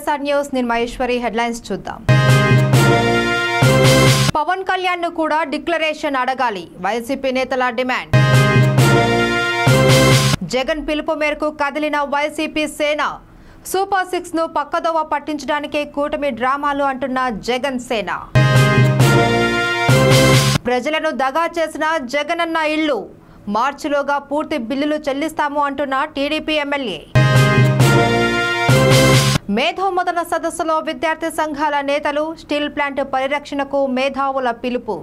YSR news నేను Maheshwari headlines చూద్దాం. పవన్ కళ్యాణ్ ను కూడా డిక్లరేషన్ అడగాలి వైసీపీ నేతల డిమాండ్. జగన్ పిలుపు మేరకు కదిలిన వైసీపీ సేన. సూపర్ 6 ను పక్కదోవ పట్టించడానికే కూటమి డ్రామాలు అంటున్న జగన్ సేన. ప్రజలను దగా చేసిన జగనన్న ఇళ్లు మార్చిలోగా పూర్తి బిల్లులు చెల్లిస్తాము అంటున్న టీడీపీ ఎమ్మెల్యే. మేధో మొదల సదస్సులో విద్యార్థి సంఘాల నేతలు. స్టీల్ ప్లాంట్ పరిరక్షణకు మేధావుల పిలుపు.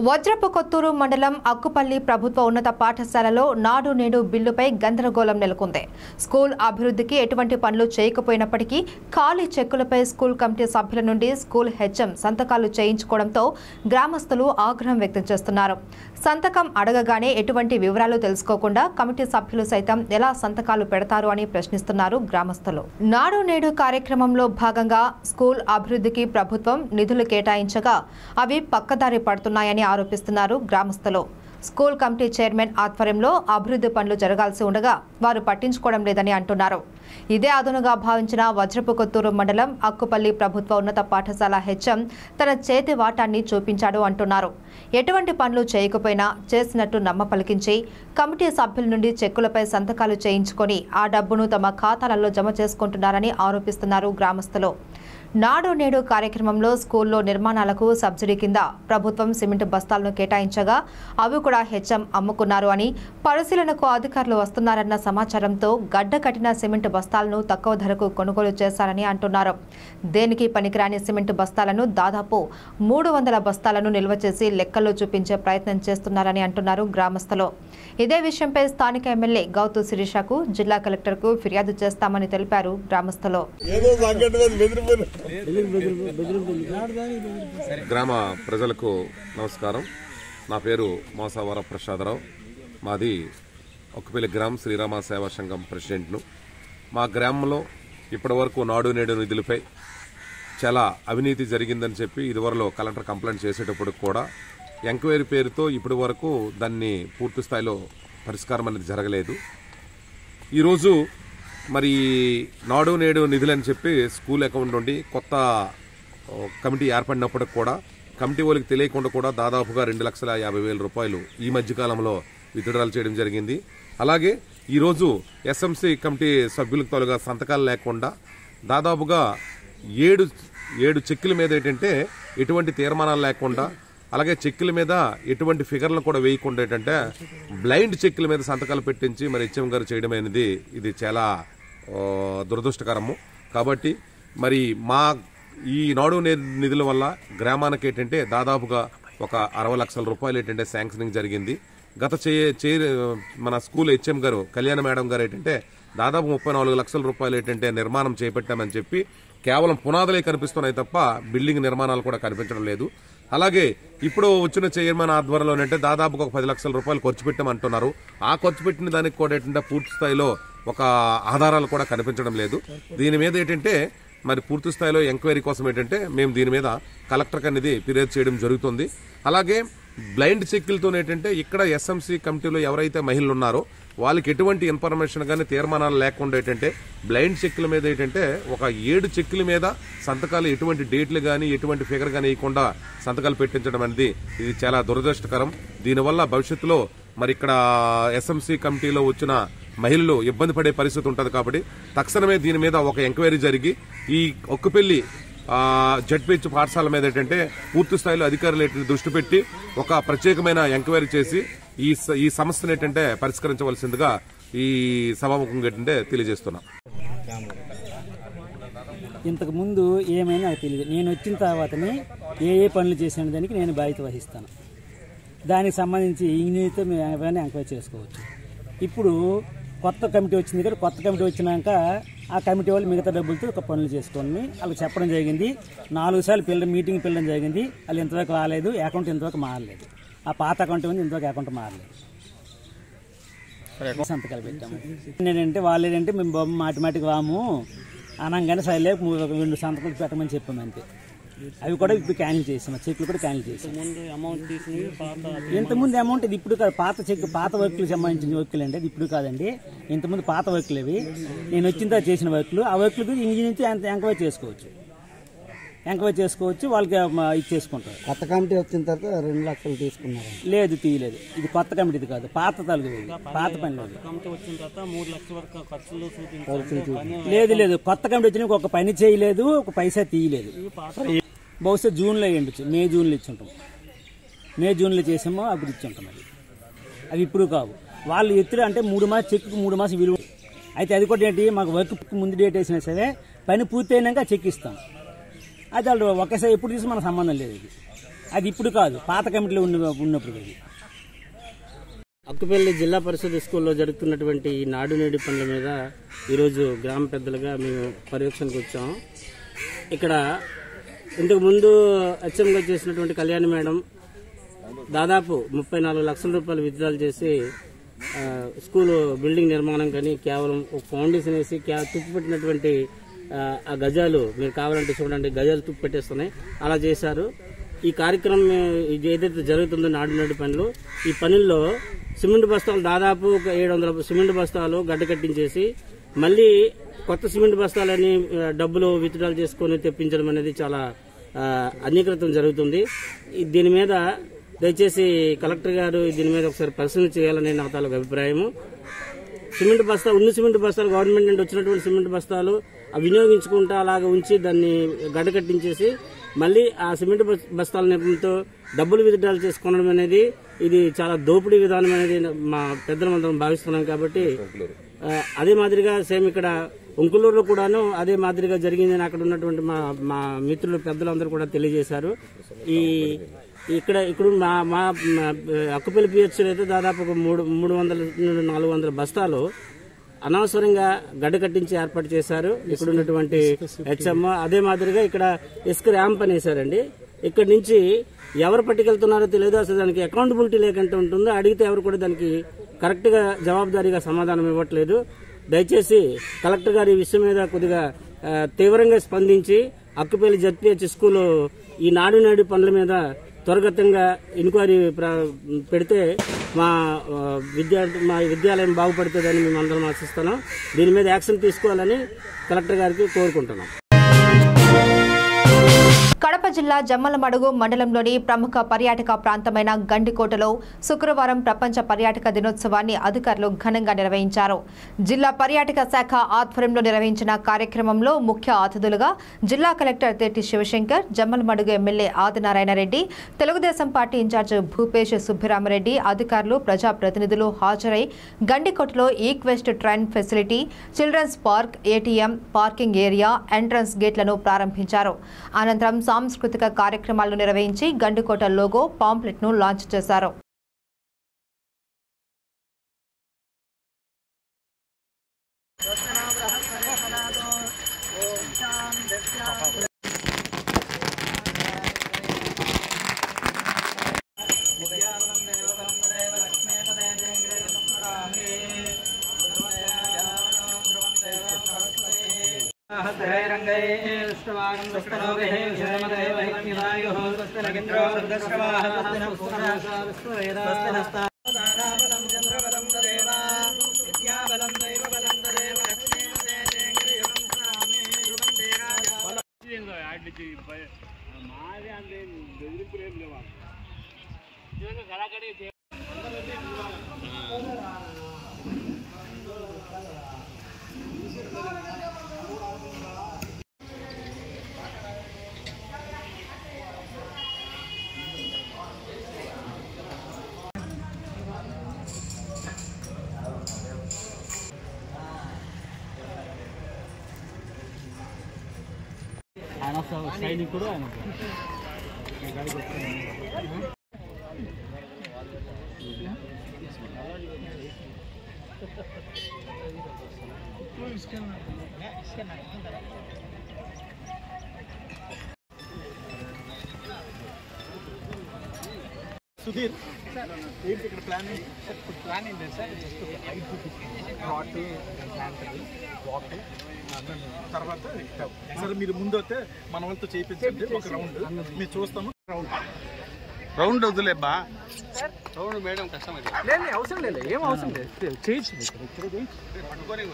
వజ్రపు కొత్తూరు మండలం అక్కుపల్లి ప్రభుత్వ ఉన్నత పాఠశాలలో నాడు నేడు బిల్లుపై గందరగోళం నెలకొంది. స్కూల్ అభివృద్ధికి ఎటువంటి పనులు చేయకపోయినప్పటికీ ఖాళీ చెక్కులపై స్కూల్ కమిటీ సభ్యుల నుండి స్కూల్ హెచ్ఎం సంతకాలు చేయించుకోవడంతో గ్రామస్తులు ఆగ్రహం వ్యక్తం చేస్తున్నారు. సంతకం అడగగానే ఎటువంటి వివరాలు తెలుసుకోకుండా కమిటీ సభ్యులు సైతం ఎలా సంతకాలు పెడతారు అని ప్రశ్నిస్తున్నారు గ్రామస్తులు. నాడు నేడు కార్యక్రమంలో భాగంగా స్కూల్ అభివృద్ధికి ప్రభుత్వం నిధులు కేటాయించగా అవి పక్కదారి పడుతున్నాయని ఆరోపిస్తున్నారు గ్రామస్తులు. స్కూల్ కమిటీ చైర్మన్ ఆధ్వర్యంలో అభివృద్ధి పనులు జరగాల్సి ఉండగా వారు పట్టించుకోవడం లేదని అంటున్నారు. ఇదే అదునుగా భావించిన వజ్రపు కొత్తూరు మండలం అక్కుపల్లి ప్రభుత్వ ఉన్నత పాఠశాల హెచ్ఎం తన చేతి వాటాన్ని చూపించాడు అంటున్నారు. ఎటువంటి పనులు చేయకపోయినా చేసినట్టు నమ్మ పలికించి కమిటీ సభ్యుల నుండి చెక్కులపై సంతకాలు చేయించుకొని ఆ డబ్బును తమ ఖాతాలలో జమ చేసుకుంటున్నారని ఆరోపిస్తున్నారు గ్రామస్తులు. నాడు నేడు కార్యక్రమంలో స్కూల్లో నిర్మాణాలకు సబ్సిడీ కింద ప్రభుత్వం సిమెంట్ బస్తాలను కేటాయించగా అవి కూడా హెచ్ఎం అమ్ముకున్నారు అని, పరిశీలనకు అధికారులు వస్తున్నారన్న సమాచారంతో గడ్డ కట్టిన సిమెంట్ బస్తాలను తక్కువ ధరకు కొనుగోలు చేశారని అంటున్నారు. దేనికి పనికిరాని సిమెంట్ బస్తాలను దాదాపు 300 బస్తాలను నిల్వ చేసి లెక్కల్లో చూపించే ప్రయత్నం చేస్తున్నారని అంటున్నారు గ్రామస్తులు. ఇదే విషయంపై స్థానిక ఎమ్మెల్యే గౌతు శిరీషకు జిల్లా కలెక్టర్కు ఫిర్యాదు చేస్తామని తెలిపారు గ్రామస్తులు. గ్రామ ప్రజలకు నమస్కారం. నా పేరు మోసా వరప్రసాదరావు. మాది ఒక్కపల్లి గ్రామ శ్రీరామ సేవా సంఘం ప్రెసిడెంట్ను. మా గ్రామంలో ఇప్పటి వరకు నాడు నేడు నిధులపై చాలా అవినీతి జరిగిందని చెప్పి ఇదివరలో కలెక్టర్ కంప్లైంట్ చేసేటప్పుడు కూడా ఎంక్వైరీ పేరుతో ఇప్పటి వరకు దాన్ని పూర్తి స్థాయిలో పరిష్కారం అనేది జరగలేదు. ఈరోజు మరి నాడు నేడు నిధులని చెప్పి స్కూల్ అకౌంట్ నుండి కొత్త కమిటీ ఏర్పడినప్పటికి కూడా కమిటీ వాళ్ళకి తెలియకుండా కూడా దాదాపుగా 2,50,000 రూపాయలు ఈ మధ్యకాలంలో విత్డ్రాల్ చేయడం జరిగింది. అలాగే ఈరోజు ఎస్ఎంసీ కమిటీ సభ్యులకు తోలుగా సంతకాలు లేకుండా దాదాపుగా 7 చెక్కుల మీద ఏంటంటే ఎటువంటి తీర్మానాలు లేకుండా, అలాగే చెక్కుల మీద ఎటువంటి ఫిగర్లను కూడా వేయకుండా ఏంటంటే బ్లైండ్ చెక్కుల మీద సంతకాలు పెట్టించి మరి హెచ్ఎం గారు చేయడం అనేది ఇది చాలా దురదృష్టకరము. కాబట్టి మరి మా ఈ నాడు నిధుల వల్ల గ్రామానికి ఏంటంటే దాదాపుగా ఒక 60 లక్షల రూపాయలు ఏంటంటే శాంక్షనింగ్ జరిగింది. గత మన స్కూల్ హెచ్ఎం గారు కళ్యాణ మేడం గారు ఏంటంటే దాదాపు 34 లక్షల రూపాయలు ఏంటంటే నిర్మాణం చేపట్టామని చెప్పి కేవలం పునాదులే కనిపిస్తున్నాయి తప్ప బిల్డింగ్ నిర్మాణాలు కూడా కనిపించడం లేదు. అలాగే ఇప్పుడు వచ్చిన చైర్మన్ ఆధ్వర్యంలోనంటే దాదాపుగా ఒక 10 లక్షల రూపాయలు ఖర్చు పెట్టామంటున్నారు. ఆ ఖర్చు పెట్టిన దానికి కూడా ఏంటంటే పూర్తి స్థాయిలో ఒక ఆధారాలు కూడా కనిపించడం లేదు. దీని మీద ఏంటంటే మరి పూర్తి స్థాయిలో ఎంక్వైరీ కోసం ఏంటంటే మేము దీని మీద కలెక్టర్ అనేది ఫిర్యాదు చేయడం జరుగుతుంది. అలాగే బ్లైండ్ చెక్కులతో ఏంటంటే ఇక్కడ ఎస్ఎంసీ కమిటీలో ఎవరైతే మహిళలు ఉన్నారో వాళ్ళకి ఎటువంటి ఇన్ఫర్మేషన్ కానీ తీర్మానాలు లేకుండా ఏంటంటే బ్లైండ్ చెక్కుల మీద ఏంటంటే ఒక 7 చెక్కుల మీద సంతకాలు ఎటువంటి డేట్లు కానీ ఎటువంటి ఫిగర్ కానీ వేయకుండా సంతకాలు పెట్టించడం అనేది ఇది చాలా దురదృష్టకరం. దీనివల్ల భవిష్యత్తులో మరి ఇక్కడ ఎస్ఎంసీ కమిటీలో వచ్చిన మహిళలు ఇబ్బంది పడే పరిస్థితి ఉంటుంది. కాబట్టి తక్షణమే దీని మీద ఒక ఎంక్వైరీ జరిగి ఈ ఒక్కపల్లి జడ్పీహెచ్ పాఠశాల మీద ఏంటంటే పూర్తి స్థాయిలో అధికారులు దృష్టి పెట్టి ఒక ప్రత్యేకమైన ఎంక్వైరీ చేసి ఈ సమస్యను ఏంటంటే పరిష్కరించవలసిందిగా ఈ సభాముఖంగా ఏంటంటే తెలియజేస్తున్నాం. ఇంతకు ముందు ఏమైనా నాకు తెలియదు. నేను వచ్చిన తర్వాతనే ఏ పనులు చేసిన దానికి నేను బాధ్యత వహిస్తాను. దానికి సంబంధించి ఇంజనీర్తో మేము ఏమైనా ఎంక్వైరీ చేసుకోవచ్చు. ఇప్పుడు కొత్త కమిటీ వచ్చింది కదా, కొత్త కమిటీ వచ్చినాక ఆ కమిటీ వాళ్ళు మిగతా డబ్బులతో ఒక పనులు చేసుకోండి వాళ్ళకి చెప్పడం జరిగింది. 4 సార్లు మీటింగ్ పిల్లడం జరిగింది. వాళ్ళు ఇంతవరకు రాలేదు. అకౌంట్ ఇంతవరకు మారలేదు. ఆ పాత అకౌంట్ ఉంది, ఇంతవరకు అకౌంట్ మారలేదు. సంతకాలు పెట్టాము. ఏంటంటే వాళ్ళు ఏంటంటే మేము మాటిమాటికి రాము అనగానే సరే 2 సంతకాలు పెట్టమని చెప్పాము అంతే. అవి కూడా ఇప్పుడు క్యాన్సిల్ చేసాం, చెక్లు కూడా క్యాన్సిల్ చేసాం. ఇంతకుముందు అమౌంట్ ఇది ఇప్పుడు కాదు, పాత చెక్ పాత వర్క్లకు సంబంధించిన వర్క్లు అండి, అది ఇప్పుడు కాదండి. ఇంతకుముందు పాత వర్క్లు అవి నేను వచ్చిన తర్వాత చేసిన వర్క్లు. ఆ వర్క్లకు ఇంజనీర్ నుంచి ఎంక్వైరీ చేసుకోవచ్చు, వాళ్ళకి ఇచ్చేసుకుంటారు. కొత్త కమిటీ వచ్చిన తర్వాత 2 లక్షలు తీసుకున్నారు. లేదు, తీయలేదు. ఇది కొత్త కమిటీది కాదు, పాత తలుగు, పాత పని లేదు. లేదు, కొత్త కమిటీ వచ్చిన ఒక పని చేయలేదు, ఒక పైసా తీయలేదు. బహుశా జూన్లో అయ్యిండొచ్చు, మే జూన్లో ఇచ్చుంటాం. మే జూన్లో చేసామో అప్పుడు ఇచ్చుంటాం. అవి ఇప్పుడు కావు. వాళ్ళు ఎత్తులు అంటే 3 మాసం చెక్కు 3 మాసం విలువ. అయితే అది కూడా ఏంటి, మాకు వర్క్ ముందు డేట్ వేసినా సరే పని పూర్తి అయినాక చెక్ ఇస్తాం. అది వాళ్ళు ఒకేసారి ఎప్పుడు తీసి మనకు సంబంధం లేదు. అది ఇప్పుడు కాదు, పాత కమిటీలో ఉన్నప్పుడు. అది అక్కుపల్లి జిల్లా పరిషత్ స్కూల్లో జరుగుతున్నటువంటి ఈ నాడు నేడు పనుల మీద ఈరోజు గ్రామ పెద్దలుగా మేము పర్యవేక్షణకు వచ్చాము. ఇక్కడ ఇంతకుముందు హెచ్ఎంగా చేసినటువంటి కళ్యాణి మేడం దాదాపు 34 లక్షల రూపాయలు విత్డ్రాల్ చేసి స్కూల్ బిల్డింగ్ నిర్మాణం కానీ కేవలం ఒక ఫౌండేషన్ వేసి తుప్పు పెట్టినటువంటి ఆ గజాలు మీరు కావాలంటే చూడండి, గజాలు తుప్పు పెట్టేస్తున్నాయి, అలా చేశారు. ఈ కార్యక్రమం ఏదైతే జరుగుతుందో నాడు నేడు పనులు, ఈ పనుల్లో సిమెంట్ బస్తాలు దాదాపు 700 సిమెంట్ బస్తాలు గడ్డ కట్టించేసి మళ్ళీ కొత్త సిమెంట్ బస్తాలని డబ్బులు విత్డ్రాల్ చేసుకుని తెప్పించడం అనేది చాలా అన్యకృతం జరుగుతుంది. దీని మీద దయచేసి కలెక్టర్ గారు దీని మీద ఒకసారి పరిశీలన చేయాలని నా తాలూకు అభిప్రాయము. సిమెంట్ బస్తాలు గవర్నమెంట్ నుండి వచ్చినటువంటి సిమెంట్ బస్తాలు వినియోగించుకుంటా అలాగ ఉంచి దాన్ని గడ్డ కట్టించేసి మళ్ళీ ఆ సిమెంట్ బస్తాల నెపంతో డబ్బులు విత్డ్రాల్ చేసుకోవడం అనేది ఇది చాలా దోపిడీ విధానం అనేది మా పెద్దలందరం భావిస్తున్నాం. కాబట్టి అదే మాదిరిగా సేమ్ ఇక్కడ ఉంకులూరులో కూడాను అదే మాదిరిగా జరిగిందని అక్కడ ఉన్నటువంటి మా మిత్రులు పెద్దలందరూ కూడా తెలియజేశారు. ఇక్కడ మా అక్కుపల్లి పిహెచ్లో అయితే దాదాపు 300-400 బస్తాలు అనవసరంగా గడ్డ కట్టించి ఏర్పాటు చేశారు ఇక్కడ ఉన్నటువంటి హెచ్ఎం. అదే మాదిరిగా ఇక్కడ ఇసుక ర్యాంప్ అనేసారండి. ఇక్కడి నుంచి ఎవరు పట్టుకెళ్తున్నారో తెలియదు, అసలు దానికి అకౌంటబిలిటీ లేకుండా ఉంటుందో, అడిగితే ఎవరు కూడా దానికి కరెక్ట్ గా జవాబుదారీగా సమాధానం ఇవ్వట్లేదు. దయచేసి కలెక్టర్ గారు ఈ విషయం మీద కొద్దిగా తీవ్రంగా స్పందించి అక్కుపల్లి జెడ్పీహెచ్ స్కూల్ ఈ నాడు నేడు పనుల మీద త్వరగతంగా ఎంక్వైరీ పెడితే మా విద్యాలయం బాగుపడుతుందని మేము అందరం ఆశిస్తున్నాం. దీని మీద యాక్షన్ తీసుకోవాలని కలెక్టర్ గారికి కోరుకుంటున్నాం. కడప జిల్లా జమ్మలమడుగు మండలంలోని ప్రముఖ పర్యాటక ప్రాంతమైన గండికోటలో శుక్రవారం ప్రపంచ పర్యాటక దినోత్సవాన్ని అధికారులు ఘనంగా నిర్వహించారు. జిల్లా పర్యాటక శాఖ ఆధ్వర్యంలో నిర్వహించిన కార్యక్రమంలో ముఖ్య అతిథులుగా జిల్లా collector Tetti Sivasankar, Jammalamadugu MLA Adinarayana Reddy, Telugu Desam party incharge Bhupesh Subbiramireddy, అధికారులు, ప్రజాప్రతినిధులు హాజరై గండికోటలో equestrian train facility, children's park, ATM, parking area, entrance గేట్లను ప్రారంభించారు. అనంతరం సాంస్కృతిక కార్యక్రమాలను నిర్వహించి గండికోట లోగో, పాంప్లెట్ ను లాంచ్ చేశారు. సైనికుడు ఆయన సుధీర్ ఏంటి ఇక్కడ ప్లాన్ ఏంటి sir? Just ride what walk తర్వాత సరే మీరు ముందు అయితే మన వాళ్ళతో చేయించండి ఒక రౌండ్ మీరు చూస్తాము. రౌండ్ వద్దులేబ్బా, రౌండ్ మేడం కష్టం అయితే. లేదు అవసరం లేదు, ఏం అవసరం లేదు, చేయించండి. పట్టుకొని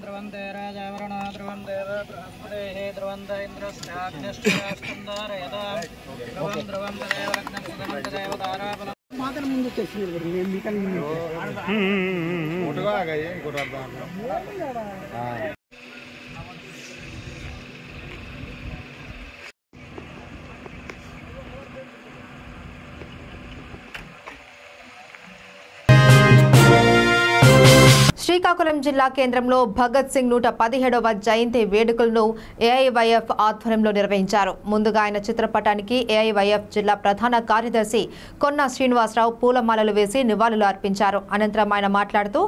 ధ్రువంతే రాజావరణ ధ్రువంతే బృహస్పతే ధ్రువంత ఇంద్రస్యాగ్నిష్టారయదా ధ్రువం దేవలగ్నం దేవతారాపల మాత్రం ముందు వచ్చేసింది నేను మీకన్నా శ్రీకాకుళం జిల్లా కేంద్రంలో భగత్ సింగ్ 117వ జయంతి వేడుకలను ఏఐవైఎఫ్ ఆధ్వర్యంలో నిర్వహించారు. ముందుగా ఆయన చిత్రపటానికి ఏఐవైఎఫ్ జిల్లా ప్రధాన కార్యదర్శి కొన్నా శ్రీనివాసరావు పూలమాలలు వేసి నివాళులు అర్పించారు. అనంతరం ఆయన మాట్లాడుతూ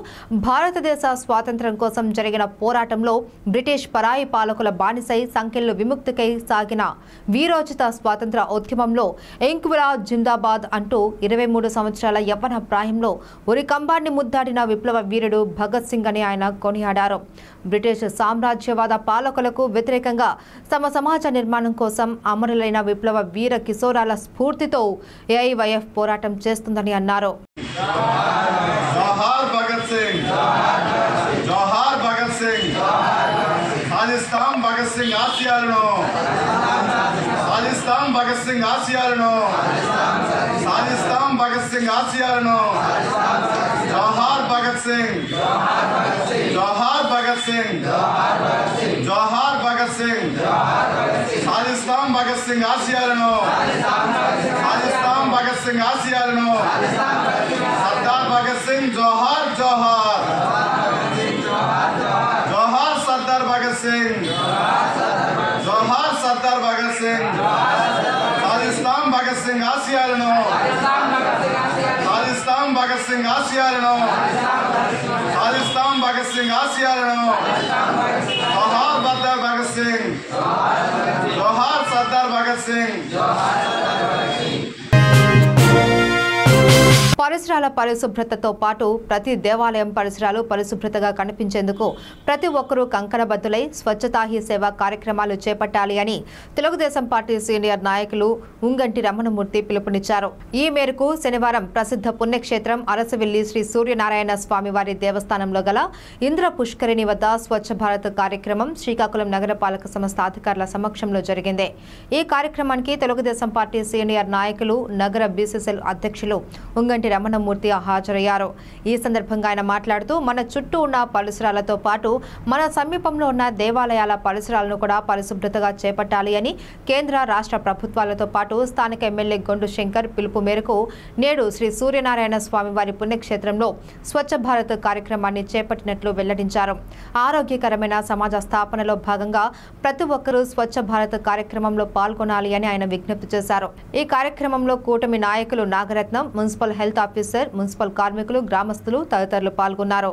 భారతదేశ స్వాతంత్ర్యం కోసం జరిగిన పోరాటంలో బ్రిటిష్ పరాయి పాలకుల బానిసై సంఖ్యలు విముక్తికై సాగిన వీరోచిత స్వాతంత్ర ఉద్యమంలో ఇంక్విలాబ్ జిందాబాద్ అంటూ 23 సంవత్సరాల యవ్వన ప్రాయంలో ఉరికంబాన్ని ముద్దాడిన విప్లవ వీరుడు భగత్ సింగ్ అని ఆయన కొనియాడారు. బ్రిటిష్ సామ్రాజ్యవాద పాలకులకు వ్యతిరేకంగా తమ సమాజ నిర్మాణం కోసం అమరులైన విప్లవ వీర కిశోరాల స్ఫూర్తితో ఏఐవైఎఫ్ పోరాటం చేస్తుందని అన్నారు. జోహార్ భగత్ సింగ్, జోహార్ భగత్ సింగ్, సాధిస్తాం భగత్ సింగ్ ఆశయాలను, సాధిస్తాం భగత్ సింగ్ ఆశయాలను, సాధిస్తాం భగత్ సింగ్ ఆశయాలను. జోహార్ భగత్ సింగ్, జోహార్ భగత్ సింగ్, జోహార్ భగత్ సింగ్, సాధిస్తాం భగత్ సింగ్ ఆశయాలను, సాధిస్తాం భగత్ సింగ్ ఆశయాలను. సర్దార్ భగత్ సింగ్ జోహార్ జోహార్, జోహార్ సర్దార్ భగత్ సింగ్, జోహార్ సర్దార్ భగత్ సింగ్. సాధిస్తాం భగత్ సింగ్ ఆశయాలను, సాధిస్తాం భగత్ సింగ్ ఆశయాలను, సాధిస్తాం భగత్ సింగ్ ఆశయాలను. జోహార్ సర్దార్ భగత్ సింగ్, జోహార్ సర్దార్ భగత్ సింగ్. పరిసరాల పరిశుభ్రతతో పాటు ప్రతి దేవాలయం పరిసరాలు పరిశుభ్రతగా కనిపించేందుకు ప్రతి ఒక్కరూ కంకణబద్దులై స్వచ్ఛతా హీ సేవ కార్యక్రమాలు చేపట్టాలి అని తెలుగుదేశం పార్టీ సీనియర్ నాయకులు ఉంగంటి రమణమూర్తి పిలుపునిచ్చారు. ఈ మేరకు శనివారం ప్రసిద్ధ పుణ్యక్షేత్రం అరసవిల్లి శ్రీ సూర్యనారాయణ స్వామివారి దేవస్థానంలో గల ఇంద్ర పుష్కరిణి వద్ద స్వచ్ఛ భారత్ కార్యక్రమం శ్రీకాకుళం నగరపాలక సంస్థ అధికారుల సమక్షంలో జరిగింది. ఈ కార్యక్రమానికి తెలుగుదేశం పార్టీ సీనియర్ నాయకులు నగర బీసీసీఎల్ అధ్యక్షులు ఉంగంటి రమణమూర్తి హాజరయ్యారు. ఈ సందర్భంగా ఆయన మాట్లాడుతూ మన చుట్టూ ఉన్న పరిసరాలతో పాటు మన సమీపంలో ఉన్న దేవాలయాల పరిసరాలను కూడా పరిశుభ్రతగా చేపట్టాలి అని కేంద్ర రాష్ట్ర ప్రభుత్వాలతో పాటు స్థానిక ఎమ్మెల్యే గొండు శంకర్ పిలుపు మేరకు నేడు శ్రీ సూర్యనారాయణ స్వామివారి పుణ్యక్షేత్రంలో స్వచ్ఛ భారత్ కార్యక్రమాన్ని చేపట్టినట్లు వెల్లడించారు. ఆరోగ్యకరమైన సమాజ స్థాపనలో భాగంగా ప్రతి ఒక్కరూ స్వచ్ఛ భారత్ కార్యక్రమంలో పాల్గొనాలి అని ఆయన విజ్ఞప్తి చేశారు. ఈ కార్యక్రమంలో కూటమి నాయకులు Nagaratnam, municipal health officer, municipal కార్మికులు, గ్రామస్తులు తదితరులు పాల్గొన్నారు.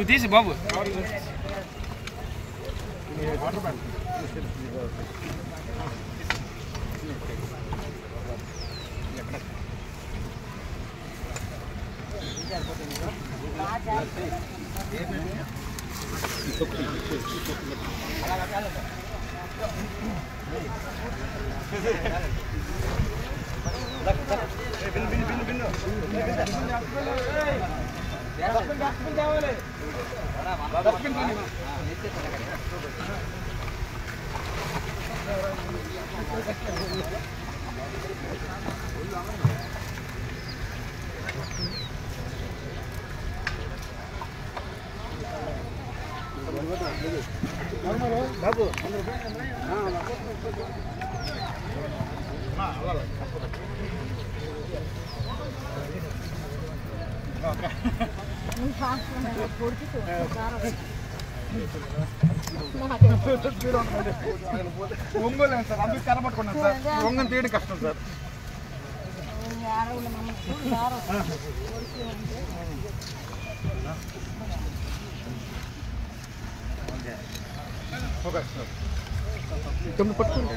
తీసి బాబు బాబు ఒంగోలు సార్ అందుకు కనబట్టుకున్నాను సార్ ఒంగని తీయడం కష్టం సార్ ఓకే సార్ తొమ్మిది పట్టుకోండి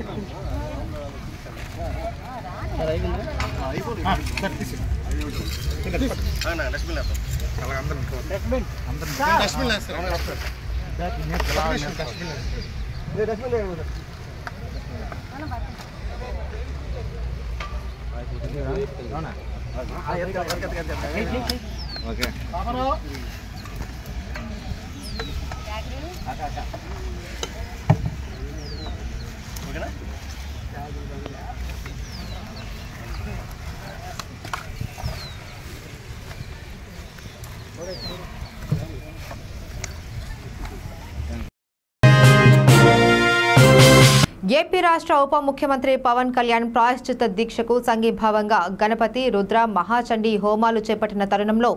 ఓకే ఓకేనా ఏపీ రాష్ట్ర ఉప ముఖ్యమంత్రి పవన్ కళ్యాణ్ ప్రాయశ్చిత్త దీక్షకు సంఘీభావంగా గణపతి రుద్ర మహాచండీ హోమాలు చేపట్టిన తరుణంలో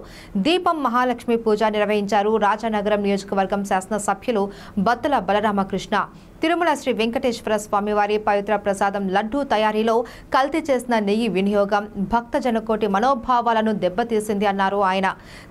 దీపం మహాలక్ష్మి పూజ నిర్వహించారు రాజానగరం నియోజకవర్గం శాసనసభ్యులు బత్తుల బలరామకృష్ణ. తిరుమల శ్రీ వెంకటేశ్వర స్వామివారి పవిత్ర ప్రసాదం లడ్డూ తయారీలో కల్తీ చేసిన నెయ్యి వినియోగం భక్తజనకోటి మనోభావాలను దెబ్బతీసింది అన్నారు ఆయన.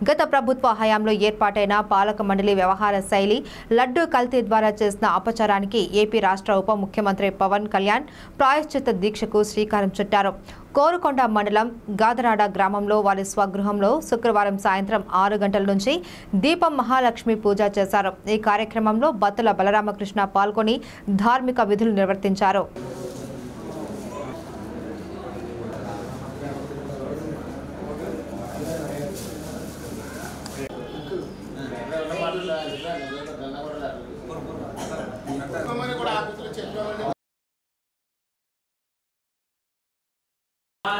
గత ప్రభుత్వ హయాంలో ఏర్పాటైన పాలక మండలి వ్యవహార శైలి లడ్డూ కల్తీ ద్వారా చేసిన అపచారానికి ఏపీ రాష్ట్ర ఉప ముఖ్యమంత్రి పవన్ కళ్యాణ్ ప్రాయశ్చిత్త దీక్షకు శ్రీకారం చుట్టారు. కోరుకొండ మండలం గాదరాడ గ్రామంలో వారి స్వగృహంలో శుక్రవారం సాయంత్రం 6 గంటల నుంచి దీపం మహాలక్ష్మి పూజ చేశారు. ఈ కార్యక్రమంలో బత్తుల బలరామకృష్ణ పాల్గొని ధార్మిక విధులు నిర్వర్తించారు.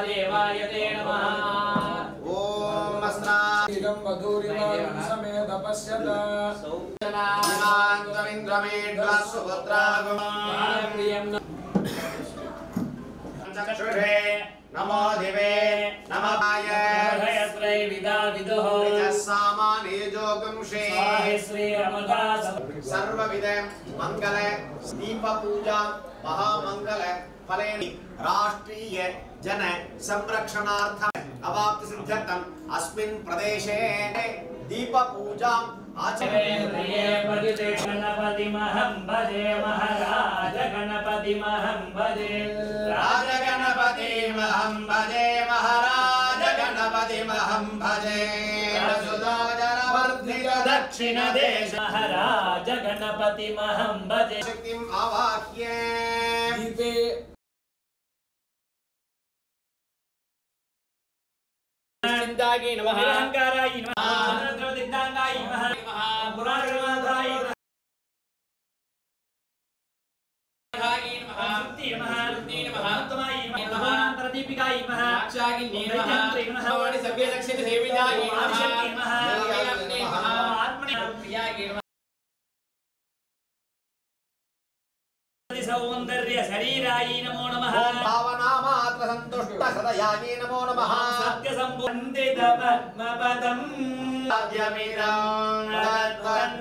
देवायते नमः ओम अस्नादिगं वधूरिवां समेत पश्यत सौचनान्तमिन्द्रमेढ्वसुपुत्रागं चक्षुषे नमो दिवे नमः हयस्रै विदा विदुः सामानेजोगंशे श्री रमदास सर्वविध मंगल दीप पूजा महामंगल फलेनि राष्ट्रीय जन संरक्षणार्थम अवाप्ति सिद्ध्यर्थम अस्मिन् प्रदेशे दीप पूजा आचर्ये गणपति महं भजे महाराज गणपति महं भजे राज गणपति महं भजे महाराज गणपति महं भजे सुदाजन वर्धित दक्षिण देश महाराज गणपति महं भजे शक्तिं आवाह्य दीपे दिग्दागे नमः अहंकाराय नमः अनंतर दिग्दांगाय नमः पुराणमाधाय नमः शक्ति नमः रुद्री नमः उत्तमाय नमः अनंतर दीपिकाय नमः अक्षागिनी नमः वाणी सभ्य दक्षिण सेविताय नमः शक्ति नमः आत्मने प्रियाय नमः सौंदर्य शरीराय नमो नमः भावना मात्र संतुष्ट सदयाय नमो नमः सत्य संबंधित पद्मपदं वाद्यमिदं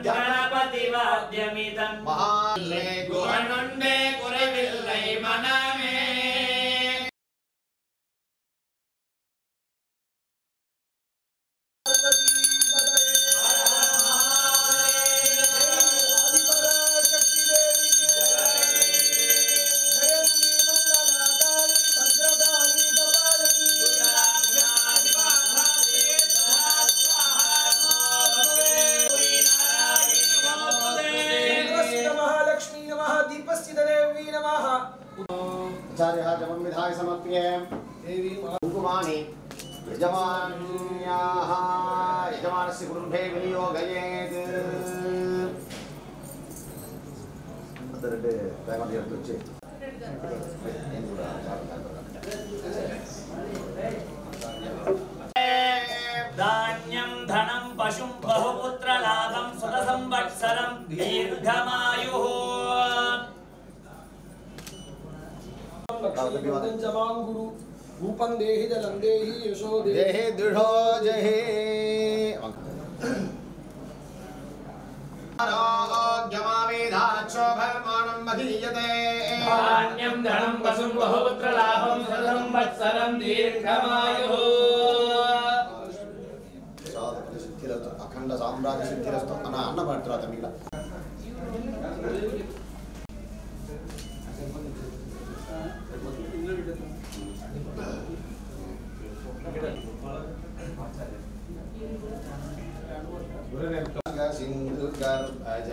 गणपति वाद्यमिदं महाले गुणुंडे कुरविल्लै मनमे विधाय समर्प्य देवी कुमारी यजमान्याः यजमानस्य कुरुभे विनियोगयेत् अदरटे टाइम दियतु దీర్ఘమాయుః रूपं देहि जलं देहि यशो देहि दृढो जहि आरोग्यमावेधाक्षोभमानं मदीयते धान्यं धनं वसुं बहुपुत्रलाभं संवत्सरं दीर्घमायुः सिद्धिरस्तु अखंड साम्राज्य सिद्धिरस्तु अन्न पड़ता तमिल सिंधु गर्भज